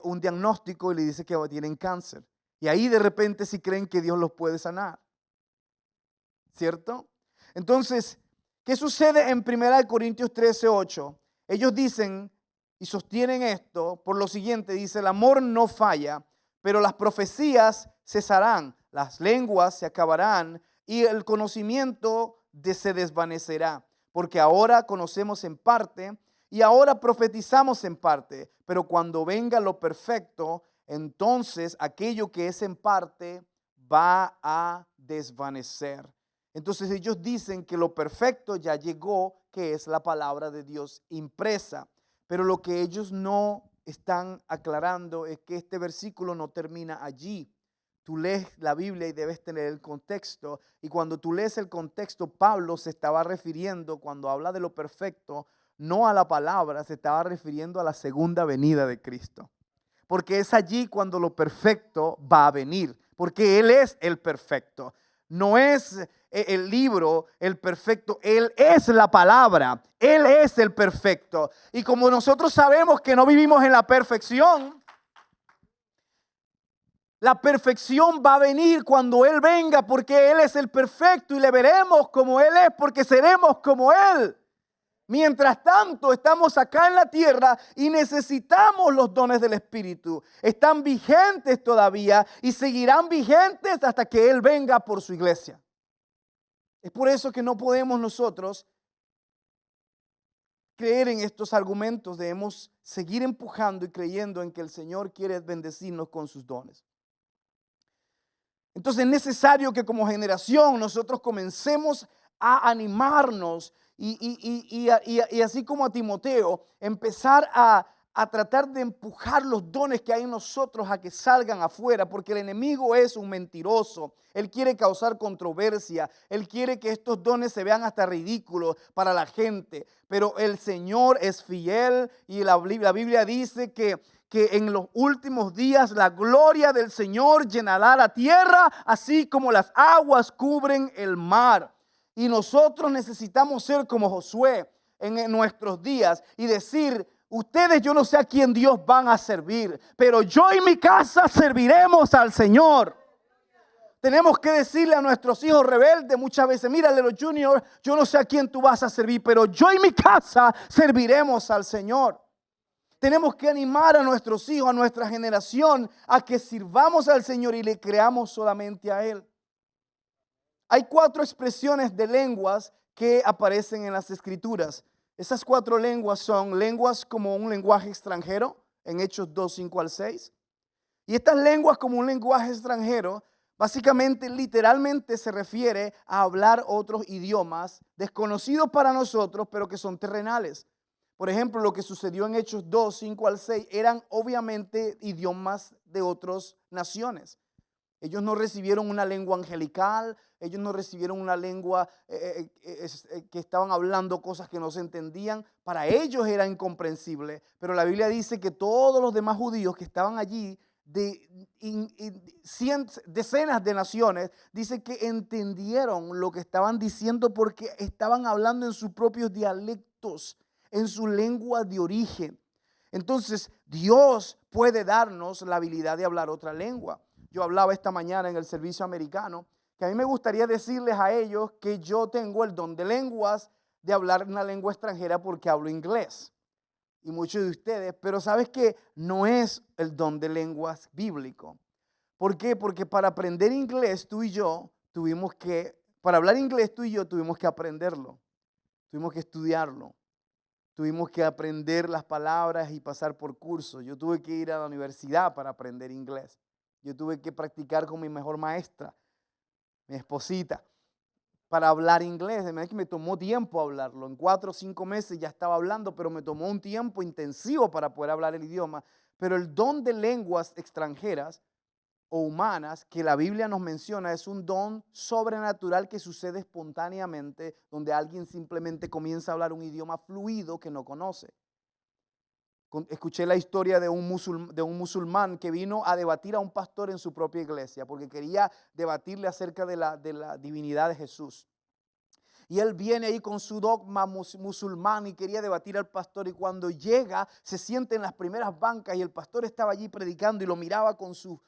un diagnóstico y le dice que tienen cáncer. Y ahí de repente sí creen que Dios los puede sanar. ¿Cierto? Entonces, ¿qué sucede en 1 Corintios 13:8? Ellos dicen y sostienen esto por lo siguiente. Dice, el amor no falla, pero las profecías cesarán, las lenguas se acabarán y el conocimiento se desvanecerá. Porque ahora conocemos en parte y ahora profetizamos en parte, pero cuando venga lo perfecto, entonces aquello que es en parte va a desvanecer. Entonces ellos dicen que lo perfecto ya llegó, que es la palabra de Dios impresa. Pero lo que ellos no están aclarando es que este versículo no termina allí. Tú lees la Biblia y debes tener el contexto. Y cuando tú lees el contexto, Pablo se estaba refiriendo, cuando habla de lo perfecto, no a la palabra, se estaba refiriendo a la segunda venida de Cristo. Porque es allí cuando lo perfecto va a venir. Porque Él es el perfecto. No es el libro el perfecto, Él es la palabra. Él es el perfecto. Y como nosotros sabemos que no vivimos en la perfección va a venir cuando Él venga, porque Él es el perfecto y le veremos como Él es, porque seremos como Él. Mientras tanto, estamos acá en la tierra y necesitamos los dones del Espíritu. Están vigentes todavía y seguirán vigentes hasta que Él venga por su iglesia. Es por eso que no podemos nosotros creer en estos argumentos. Debemos seguir empujando y creyendo en que el Señor quiere bendecirnos con sus dones. Entonces es necesario que como generación nosotros comencemos a animarnos y así como a Timoteo, empezar a tratar de empujar los dones que hay en nosotros a que salgan afuera, porque el enemigo es un mentiroso. Él quiere causar controversia, él quiere que estos dones se vean hasta ridículos para la gente, pero el Señor es fiel y la Biblia dice que en los últimos días la gloria del Señor llenará la tierra, así como las aguas cubren el mar. Y nosotros necesitamos ser como Josué en nuestros días y decir, ustedes yo no sé a quién Dios van a servir, pero yo y mi casa serviremos al Señor. Tenemos que decirle a nuestros hijos rebeldes muchas veces, mírale los juniors, yo no sé a quién tú vas a servir, pero yo y mi casa serviremos al Señor. Tenemos que animar a nuestros hijos, a nuestra generación, a que sirvamos al Señor y le creamos solamente a Él. Hay 4 expresiones de lenguas que aparecen en las Escrituras. Esas 4 lenguas son lenguas como un lenguaje extranjero, en Hechos 2, 5 al 6. Y estas lenguas como un lenguaje extranjero, básicamente, literalmente se refiere a hablar otros idiomas desconocidos para nosotros, pero que son terrenales. Por ejemplo, lo que sucedió en Hechos 2, 5 al 6, eran obviamente idiomas de otras naciones. Ellos no recibieron una lengua angelical, ellos no recibieron una lengua que estaban hablando cosas que no se entendían. Para ellos era incomprensible, pero la Biblia dice que todos los demás judíos que estaban allí, decenas de naciones, dice que entendieron lo que estaban diciendo porque estaban hablando en sus propios dialectos, en su lengua de origen. Entonces, Dios puede darnos la habilidad de hablar otra lengua. Yo hablaba esta mañana en el servicio americano que a mí me gustaría decirles a ellos que yo tengo el don de lenguas, de hablar una lengua extranjera porque hablo inglés. Y muchos de ustedes, pero sabes que no es el don de lenguas bíblico. ¿Por qué? Porque para aprender inglés para hablar inglés tú y yo tuvimos que aprenderlo, tuvimos que estudiarlo. Tuvimos que aprender las palabras y pasar por cursos. Yo tuve que ir a la universidad para aprender inglés. Yo tuve que practicar con mi mejor maestra, mi esposita, para hablar inglés. Es que me tomó tiempo hablarlo. En 4 o 5 meses ya estaba hablando, pero me tomó un tiempo intensivo para poder hablar el idioma. Pero el don de lenguas extranjeras o humanas que la Biblia nos menciona es un don sobrenatural que sucede espontáneamente, donde alguien simplemente comienza a hablar un idioma fluido que no conoce. Escuché la historia de un musulmán que vino a debatir a un pastor en su propia iglesia porque quería debatirle acerca de la divinidad de Jesús. Y él viene ahí con su dogma musulmán y quería debatir al pastor. Y cuando llega, se siente en las primeras bancas y el pastor estaba allí predicando y lo miraba con sus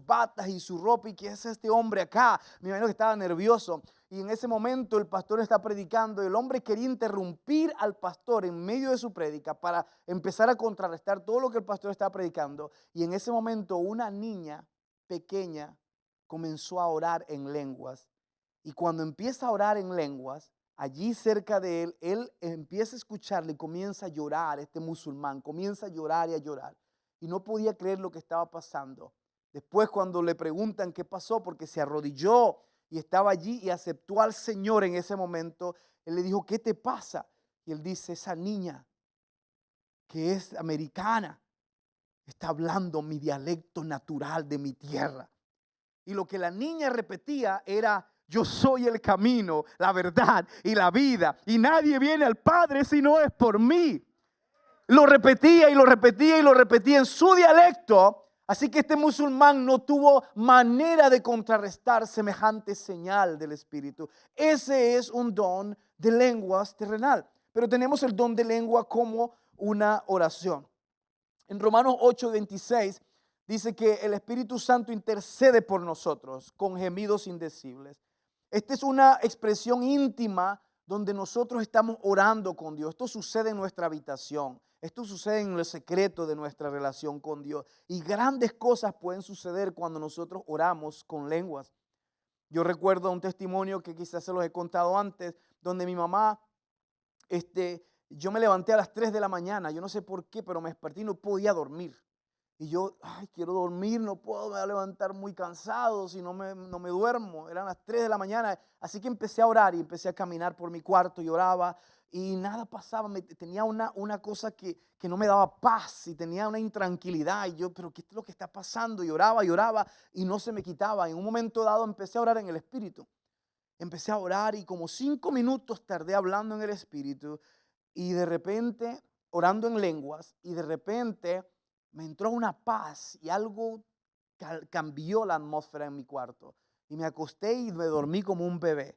batas y su ropa. ¿Y qué es este hombre acá? Me imagino que estaba nervioso. Y en ese momento el pastor está predicando y el hombre quería interrumpir al pastor en medio de su prédica para empezar a contrarrestar todo lo que el pastor estaba predicando. Y en ese momento una niña pequeña comenzó a orar en lenguas. Y cuando empieza a orar en lenguas, allí cerca de él empieza a escucharle y comienza a llorar. Este musulmán comienza a llorar y a llorar. Y no podía creer lo que estaba pasando. Después cuando le preguntan qué pasó, porque se arrodilló y estaba allí y aceptó al Señor en ese momento, él le dijo, ¿qué te pasa? Y él dice, esa niña que es americana está hablando mi dialecto natural de mi tierra. Y lo que la niña repetía era, yo soy el camino, la verdad y la vida. Y nadie viene al Padre si no es por mí. Lo repetía y lo repetía y lo repetía en su dialecto. Así que este musulmán no tuvo manera de contrarrestar semejante señal del Espíritu. Ese es un don de lenguas terrenal. Pero tenemos el don de lengua como una oración. En Romanos 8:26 dice que el Espíritu Santo intercede por nosotros con gemidos indecibles. Esta es una expresión íntima donde nosotros estamos orando con Dios. Esto sucede en nuestra habitación. Esto sucede en el secreto de nuestra relación con Dios. Y grandes cosas pueden suceder cuando nosotros oramos con lenguas. Yo recuerdo un testimonio que quizás se los he contado antes, donde mi mamá, yo me levanté a las 3 de la mañana. Yo no sé por qué, pero me desperté y no podía dormir. Y yo, quiero dormir, no puedo, me voy a levantar muy cansado si no me duermo. Eran las 3 de la mañana, así que empecé a orar y empecé a caminar por mi cuarto y oraba y nada pasaba. Tenía una cosa que no me daba paz y tenía una intranquilidad. Y yo, pero ¿qué es lo que está pasando? Y oraba y no se me quitaba. En un momento dado empecé a orar en el Espíritu. Empecé a orar y como 5 minutos tardé hablando en el Espíritu y de repente, orando en lenguas y de repente me entró una paz y algo cambió la atmósfera en mi cuarto. Y me acosté y me dormí como un bebé.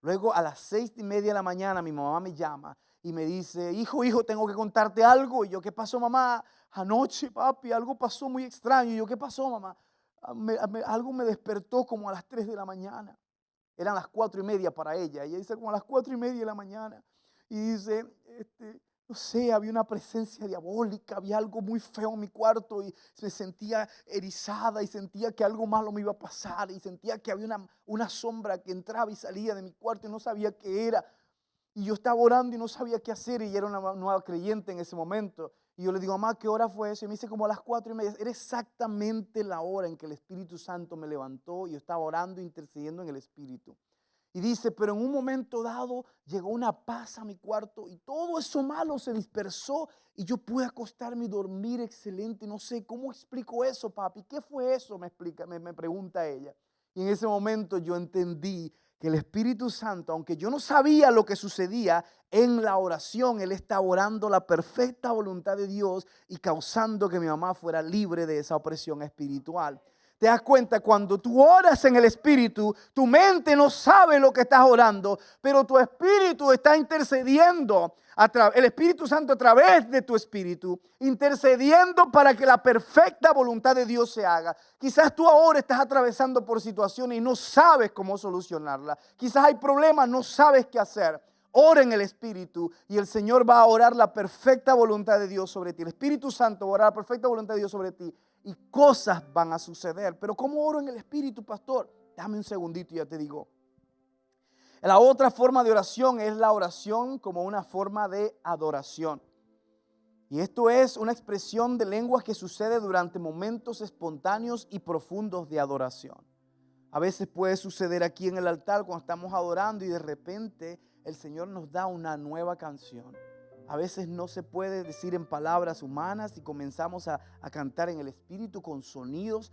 Luego a las 6:30 de la mañana mi mamá me llama y me dice, hijo, tengo que contarte algo. Y yo, ¿qué pasó, mamá? Anoche, papi, algo pasó muy extraño. Y yo, ¿qué pasó, mamá? Algo me despertó como a las 3 de la mañana. Eran las 4:30 para ella. Ella dice como a las 4:30 de la mañana. Y dice, no sé, había una presencia diabólica, había algo muy feo en mi cuarto y se sentía erizada y sentía que algo malo me iba a pasar y sentía que había una sombra que entraba y salía de mi cuarto y no sabía qué era. Y yo estaba orando y no sabía qué hacer, y era una nueva creyente en ese momento. Y yo le digo, mamá, ¿qué hora fue eso? Y me dice, como a las 4:30. Era exactamente la hora en que el Espíritu Santo me levantó y yo estaba orando, intercediendo en el Espíritu. Y dice, pero en un momento dado llegó una paz a mi cuarto y todo eso malo se dispersó y yo pude acostarme y dormir excelente. No sé, ¿cómo explico eso, papi? ¿Qué fue eso? Me pregunta ella. Y en ese momento yo entendí que el Espíritu Santo, aunque yo no sabía lo que sucedía en la oración, Él estaba orando la perfecta voluntad de Dios y causando que mi mamá fuera libre de esa opresión espiritual. Te das cuenta, cuando tú oras en el Espíritu, tu mente no sabe lo que estás orando, pero tu Espíritu está intercediendo, el Espíritu Santo a través de tu Espíritu, intercediendo para que la perfecta voluntad de Dios se haga. Quizás tú ahora estás atravesando por situaciones y no sabes cómo solucionarla. Quizás hay problemas, no sabes qué hacer. Ora en el Espíritu y el Señor va a orar la perfecta voluntad de Dios sobre ti. El Espíritu Santo va a orar la perfecta voluntad de Dios sobre ti. Y cosas van a suceder. Pero ¿cómo oro en el Espíritu, pastor? Dame un segundito y ya te digo. La otra forma de oración es la oración como una forma de adoración. Y esto es una expresión de lenguas que sucede durante momentos espontáneos y profundos de adoración. A veces puede suceder aquí en el altar cuando estamos adorando y de repente el Señor nos da una nueva canción. A veces no se puede decir en palabras humanas y comenzamos a cantar en el Espíritu con sonidos,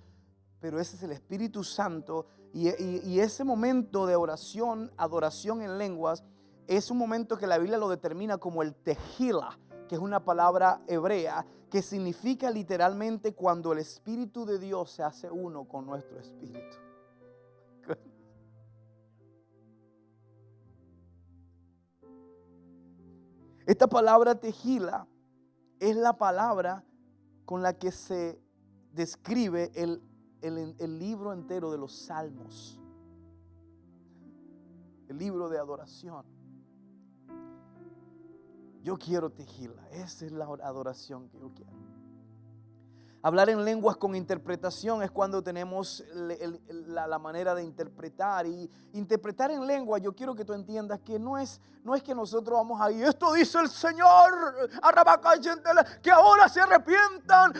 pero ese es el Espíritu Santo y ese momento de oración, adoración en lenguas, es un momento que la Biblia lo determina como el tehila, que es una palabra hebrea que significa literalmente cuando el Espíritu de Dios se hace uno con nuestro espíritu. Esta palabra tehila es la palabra con la que se describe el libro entero de los salmos, el libro de adoración. Yo quiero tehila, esa es la adoración que yo quiero. Hablar en lenguas con interpretación es cuando tenemos la manera de interpretar. Y interpretar en lengua, yo quiero que tú entiendas que no es que nosotros vamos ahí, esto dice el Señor, que ahora se arrepientan.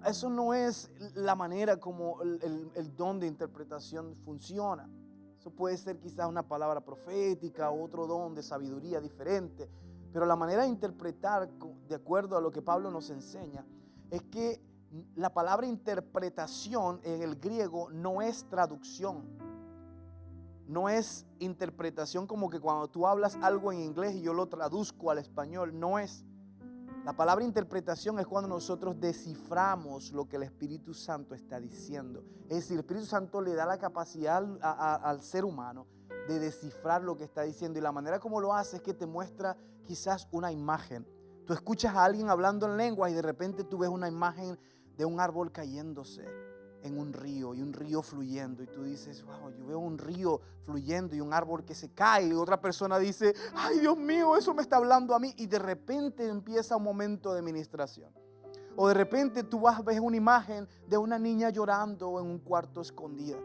Eso no es la manera como el don de interpretación funciona. Eso puede ser quizás una palabra profética, otro don de sabiduría diferente. Pero la manera de interpretar, de acuerdo a lo que Pablo nos enseña, es que la palabra interpretación en el griego no es traducción. No es interpretación como que cuando tú hablas algo en inglés y yo lo traduzco al español. No es. La palabra interpretación es cuando nosotros desciframos lo que el Espíritu Santo está diciendo. Es decir, el Espíritu Santo le da la capacidad al ser humano de descifrar lo que está diciendo. Y la manera como lo hace es que te muestra quizás una imagen. Tú escuchas a alguien hablando en lengua y de repente tú ves una imagen de un árbol cayéndose en un río y un río fluyendo. Y tú dices, wow, yo veo un río fluyendo y un árbol que se cae. Y otra persona dice, ay Dios mío, eso me está hablando a mí. Y de repente empieza un momento de ministración. O de repente tú ves una imagen de una niña llorando en un cuarto escondida.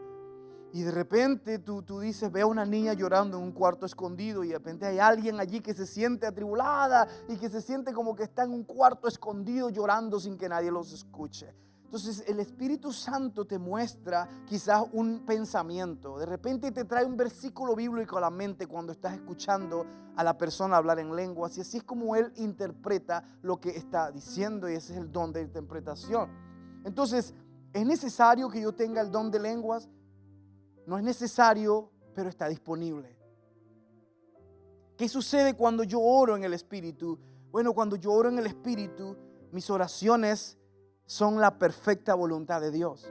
Y de repente tú dices, veo a una niña llorando en un cuarto escondido y de repente hay alguien allí que se siente atribulada y que se siente como que está en un cuarto escondido llorando sin que nadie los escuche. Entonces el Espíritu Santo te muestra quizás un pensamiento. De repente te trae un versículo bíblico a la mente cuando estás escuchando a la persona hablar en lenguas. Y así es como Él interpreta lo que está diciendo y ese es el don de interpretación. Entonces, ¿es necesario que yo tenga el don de lenguas? No es necesario, pero está disponible. ¿Qué sucede cuando yo oro en el Espíritu? Bueno, cuando yo oro en el Espíritu, mis oraciones son la perfecta voluntad de Dios.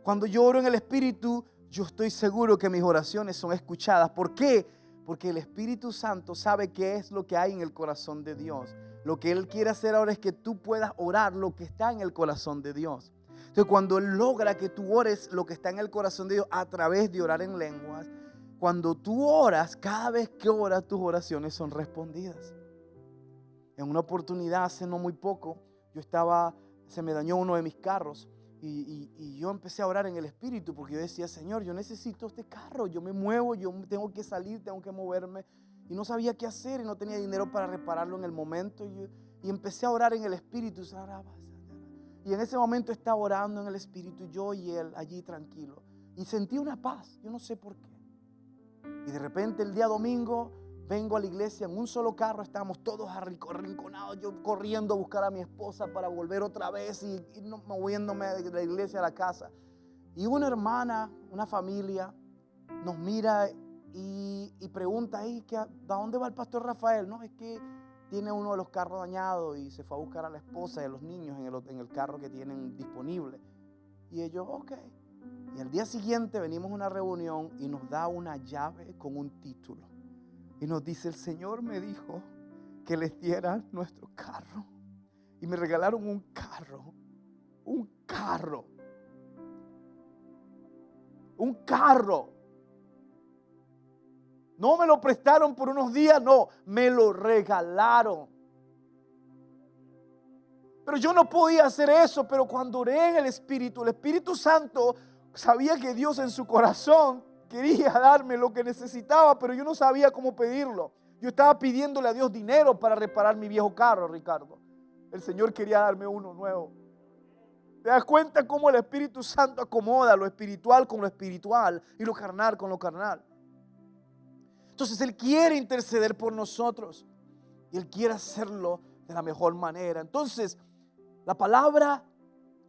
Cuando yo oro en el Espíritu, yo estoy seguro que mis oraciones son escuchadas. ¿Por qué? Porque el Espíritu Santo sabe qué es lo que hay en el corazón de Dios. Lo que Él quiere hacer ahora es que tú puedas orar lo que está en el corazón de Dios. Entonces, cuando Él logra que tú ores lo que está en el corazón de Dios a través de orar en lenguas, cuando tú oras, cada vez que oras, tus oraciones son respondidas. En una oportunidad, hace no muy poco, se me dañó uno de mis carros y yo empecé a orar en el Espíritu porque yo decía, Señor, yo necesito este carro, yo me muevo, yo tengo que salir, tengo que moverme. y no sabía qué hacer y no tenía dinero para repararlo en el momento. Y empecé a orar en el Espíritu. Y en ese momento estaba orando en el Espíritu, yo y él allí tranquilo. Y sentí una paz, yo no sé por qué. Y de repente el día domingo vengo a la iglesia en un solo carro, estábamos todos arrinconados, yo corriendo a buscar a mi esposa para volver otra vez y moviéndome de la iglesia a la casa. Y una hermana, una familia, nos mira y pregunta, ¿a dónde va el pastor Rafael? No, es que tiene uno de los carros dañados y se fue a buscar a la esposa y a los niños en el carro que tienen disponible. Y ellos, ok. Y al día siguiente venimos a una reunión y nos da una llave con un título. Y nos dice, el Señor me dijo que les diera nuestro carro. Y me regalaron un carro. Un carro. Un carro. No me lo prestaron por unos días, no, me lo regalaron. Pero yo no podía hacer eso, pero cuando oré en el Espíritu Santo sabía que Dios en su corazón quería darme lo que necesitaba, pero yo no sabía cómo pedirlo. Yo estaba pidiéndole a Dios dinero para reparar mi viejo carro, Ricardo. El Señor quería darme uno nuevo. ¿Te das cuenta cómo el Espíritu Santo acomoda lo espiritual con lo espiritual y lo carnal con lo carnal? Entonces Él quiere interceder por nosotros y Él quiere hacerlo de la mejor manera. Entonces, la palabra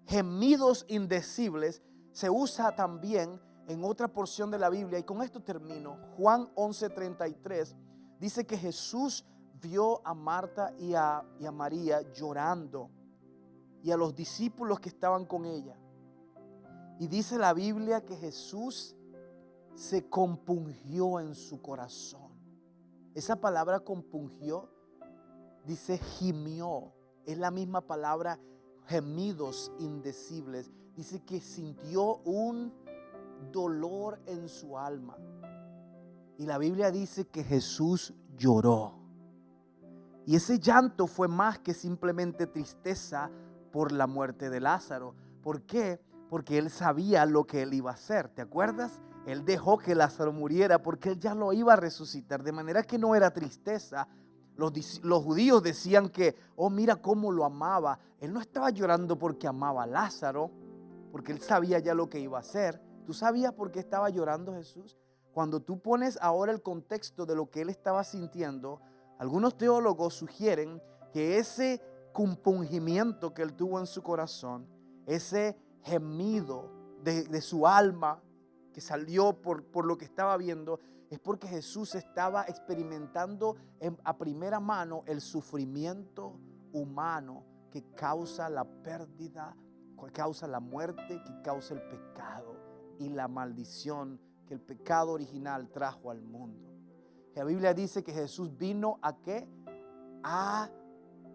gemidos indecibles se usa también en otra porción de la Biblia, y con esto termino. Juan 11:33 dice que Jesús vio a Marta y a María llorando y a los discípulos que estaban con ella. Y dice la Biblia que Jesús se compungió en su corazón. Esa palabra compungió dice gimió. Es la misma palabra gemidos indecibles. Dice que sintió un dolor en su alma. Y la Biblia dice que Jesús lloró. Y ese llanto fue más que simplemente tristeza por la muerte de Lázaro. ¿Por qué? Porque él sabía lo que él iba a hacer. ¿Te acuerdas? Él dejó que Lázaro muriera porque él ya lo iba a resucitar. De manera que no era tristeza. Los judíos decían que, oh, mira cómo lo amaba. Él no estaba llorando porque amaba a Lázaro, porque él sabía ya lo que iba a hacer. ¿Tú sabías por qué estaba llorando Jesús? Cuando tú pones ahora el contexto de lo que él estaba sintiendo, algunos teólogos sugieren que ese compungimiento que él tuvo en su corazón, ese gemido de su alma que salió por lo que estaba viendo, es porque Jesús estaba experimentando a primera mano el sufrimiento humano que causa la pérdida, que causa la muerte, que causa el pecado y la maldición que el pecado original trajo al mundo. La Biblia dice que Jesús vino ¿a qué? A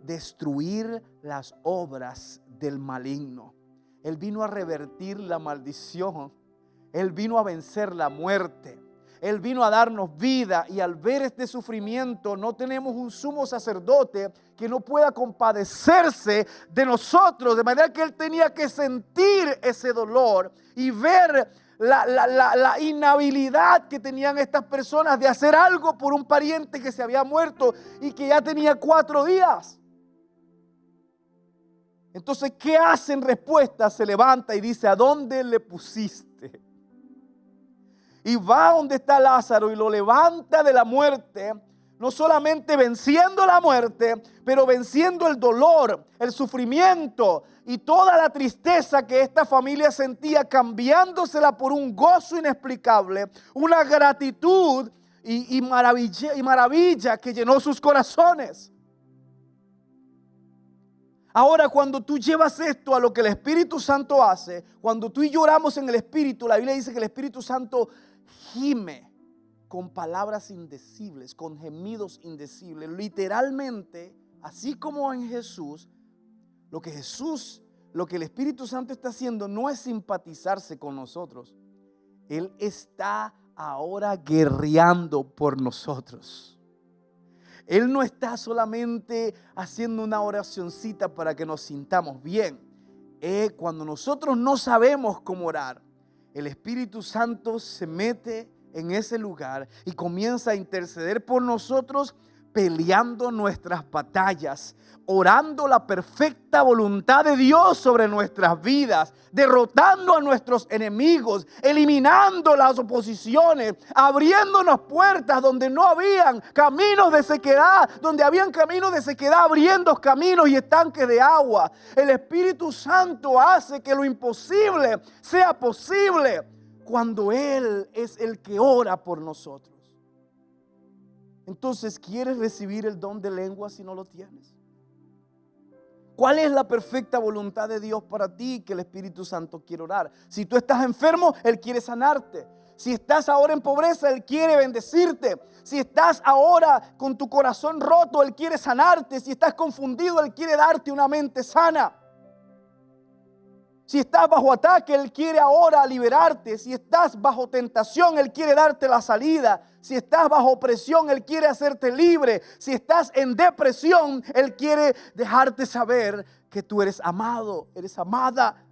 destruir las obras del maligno. Él vino a revertir la maldición. Él vino a vencer la muerte. Él vino a darnos vida, y al ver este sufrimiento no tenemos un sumo sacerdote que no pueda compadecerse de nosotros, de manera que Él tenía que sentir ese dolor y ver la inhabilidad que tenían estas personas de hacer algo por un pariente que se había muerto y que ya tenía 4 días. Entonces, ¿qué hace en respuesta? Se levanta y dice, ¿a dónde le pusiste? Y va donde está Lázaro y lo levanta de la muerte, no solamente venciendo la muerte, pero venciendo el dolor, el sufrimiento y toda la tristeza que esta familia sentía, cambiándosela por un gozo inexplicable, una gratitud y maravilla que llenó sus corazones. Ahora, cuando tú llevas esto a lo que el Espíritu Santo hace, cuando tú y yo oramos en el Espíritu, la Biblia dice que el Espíritu Santo gime con palabras indecibles, con gemidos indecibles. Literalmente, así como en Jesús, lo que el Espíritu Santo está haciendo no es simpatizarse con nosotros. Él está ahora guerreando por nosotros. Él no está solamente haciendo una oracioncita para que nos sintamos bien. Cuando nosotros no sabemos cómo orar, el Espíritu Santo se mete en ese lugar y comienza a interceder por nosotros, peleando nuestras batallas, orando la perfecta voluntad de Dios sobre nuestras vidas, derrotando a nuestros enemigos, eliminando las oposiciones, abriéndonos puertas donde no habían caminos de sequedad, donde habían caminos de sequedad, abriendo caminos y estanques de agua. El Espíritu Santo hace que lo imposible sea posible cuando Él es el que ora por nosotros. Entonces, ¿quieres recibir el don de lengua si no lo tienes? ¿Cuál es la perfecta voluntad de Dios para ti que el Espíritu Santo quiere orar? Si tú estás enfermo, Él quiere sanarte. Si estás ahora en pobreza, Él quiere bendecirte. Si estás ahora con tu corazón roto, Él quiere sanarte. Si estás confundido, Él quiere darte una mente sana. Si estás bajo ataque, Él quiere ahora liberarte. Si estás bajo tentación, Él quiere darte la salida. Si estás bajo opresión, Él quiere hacerte libre. Si estás en depresión, Él quiere dejarte saber que tú eres amado, eres amada.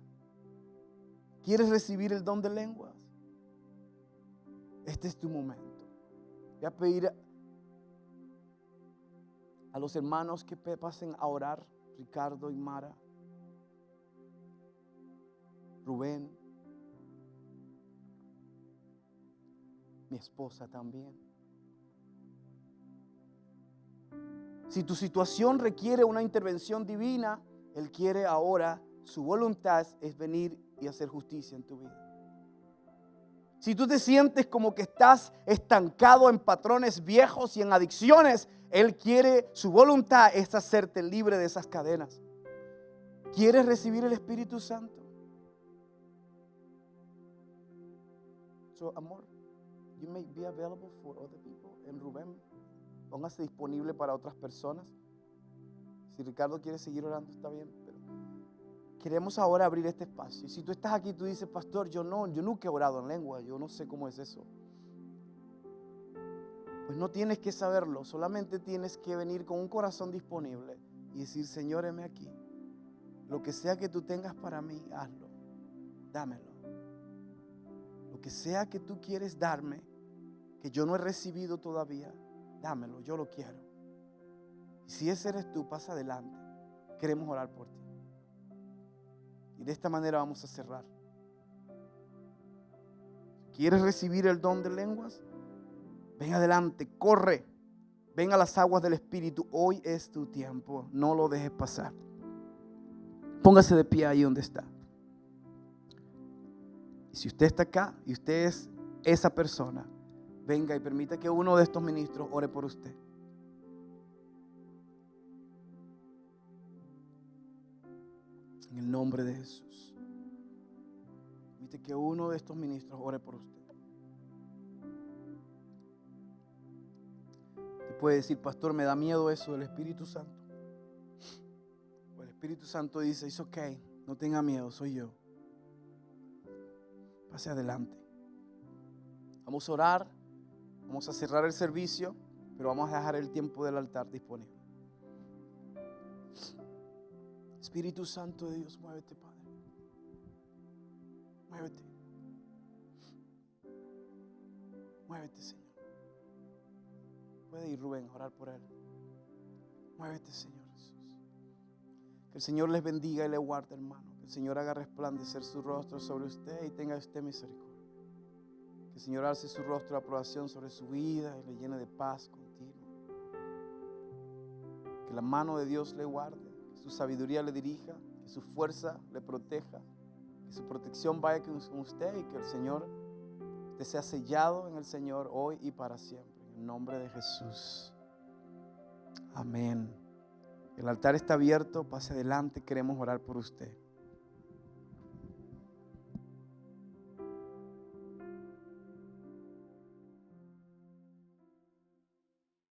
¿Quieres recibir el don de lenguas? Este es tu momento. Voy a pedir a los hermanos que pasen a orar, Ricardo y Mara. Rubén, mi esposa también. Si tu situación requiere una intervención divina, Él quiere ahora, su voluntad es venir y hacer justicia en tu vida. Si tú te sientes como que estás estancado en patrones viejos y en adicciones, Él quiere, su voluntad es hacerte libre de esas cadenas. ¿Quieres recibir el Espíritu Santo? So, amor, you may be available for other people. En Rubén, póngase disponible para otras personas. Si Ricardo quiere seguir orando, está bien. Pero queremos ahora abrir este espacio. Y si tú estás aquí, tú dices, pastor, yo nunca he orado en lengua. Yo no sé cómo es eso. Pues no tienes que saberlo. Solamente tienes que venir con un corazón disponible y decir, Señor, heme aquí. Lo que sea que tú tengas para mí, hazlo. Dámelo. Lo que sea que tú quieres darme, que yo no he recibido todavía, dámelo, yo lo quiero. Y si ese eres tú, pasa adelante. Queremos orar por ti. Y de esta manera vamos a cerrar. ¿Quieres recibir el don de lenguas? Ven adelante, corre. Ven a las aguas del Espíritu. Hoy es tu tiempo. No lo dejes pasar. Póngase de pie ahí donde está. Si usted está acá y usted es esa persona, venga y permita que uno de estos ministros ore por usted. En el nombre de Jesús. Permite que uno de estos ministros ore por usted. Usted puede decir, pastor, me da miedo eso del Espíritu Santo. O el Espíritu Santo dice, it's okay, no tenga miedo, soy yo. Pase adelante. Vamos a orar, vamos a cerrar el servicio, pero vamos a dejar el tiempo del altar disponible. Espíritu Santo de Dios, muévete, Padre. Muévete. Muévete, Señor. Puede ir Rubén a orar por él. Muévete, Señor Jesús. Que el Señor les bendiga y le guarde, hermano. Que el Señor haga resplandecer su rostro sobre usted y tenga usted misericordia. Que el Señor alce su rostro de aprobación sobre su vida y le llene de paz continua. Que la mano de Dios le guarde, que su sabiduría le dirija, que su fuerza le proteja, que su protección vaya con usted y que el Señor te sea sellado en el Señor hoy y para siempre. En el nombre de Jesús. Amén. El altar está abierto, pase adelante, queremos orar por usted.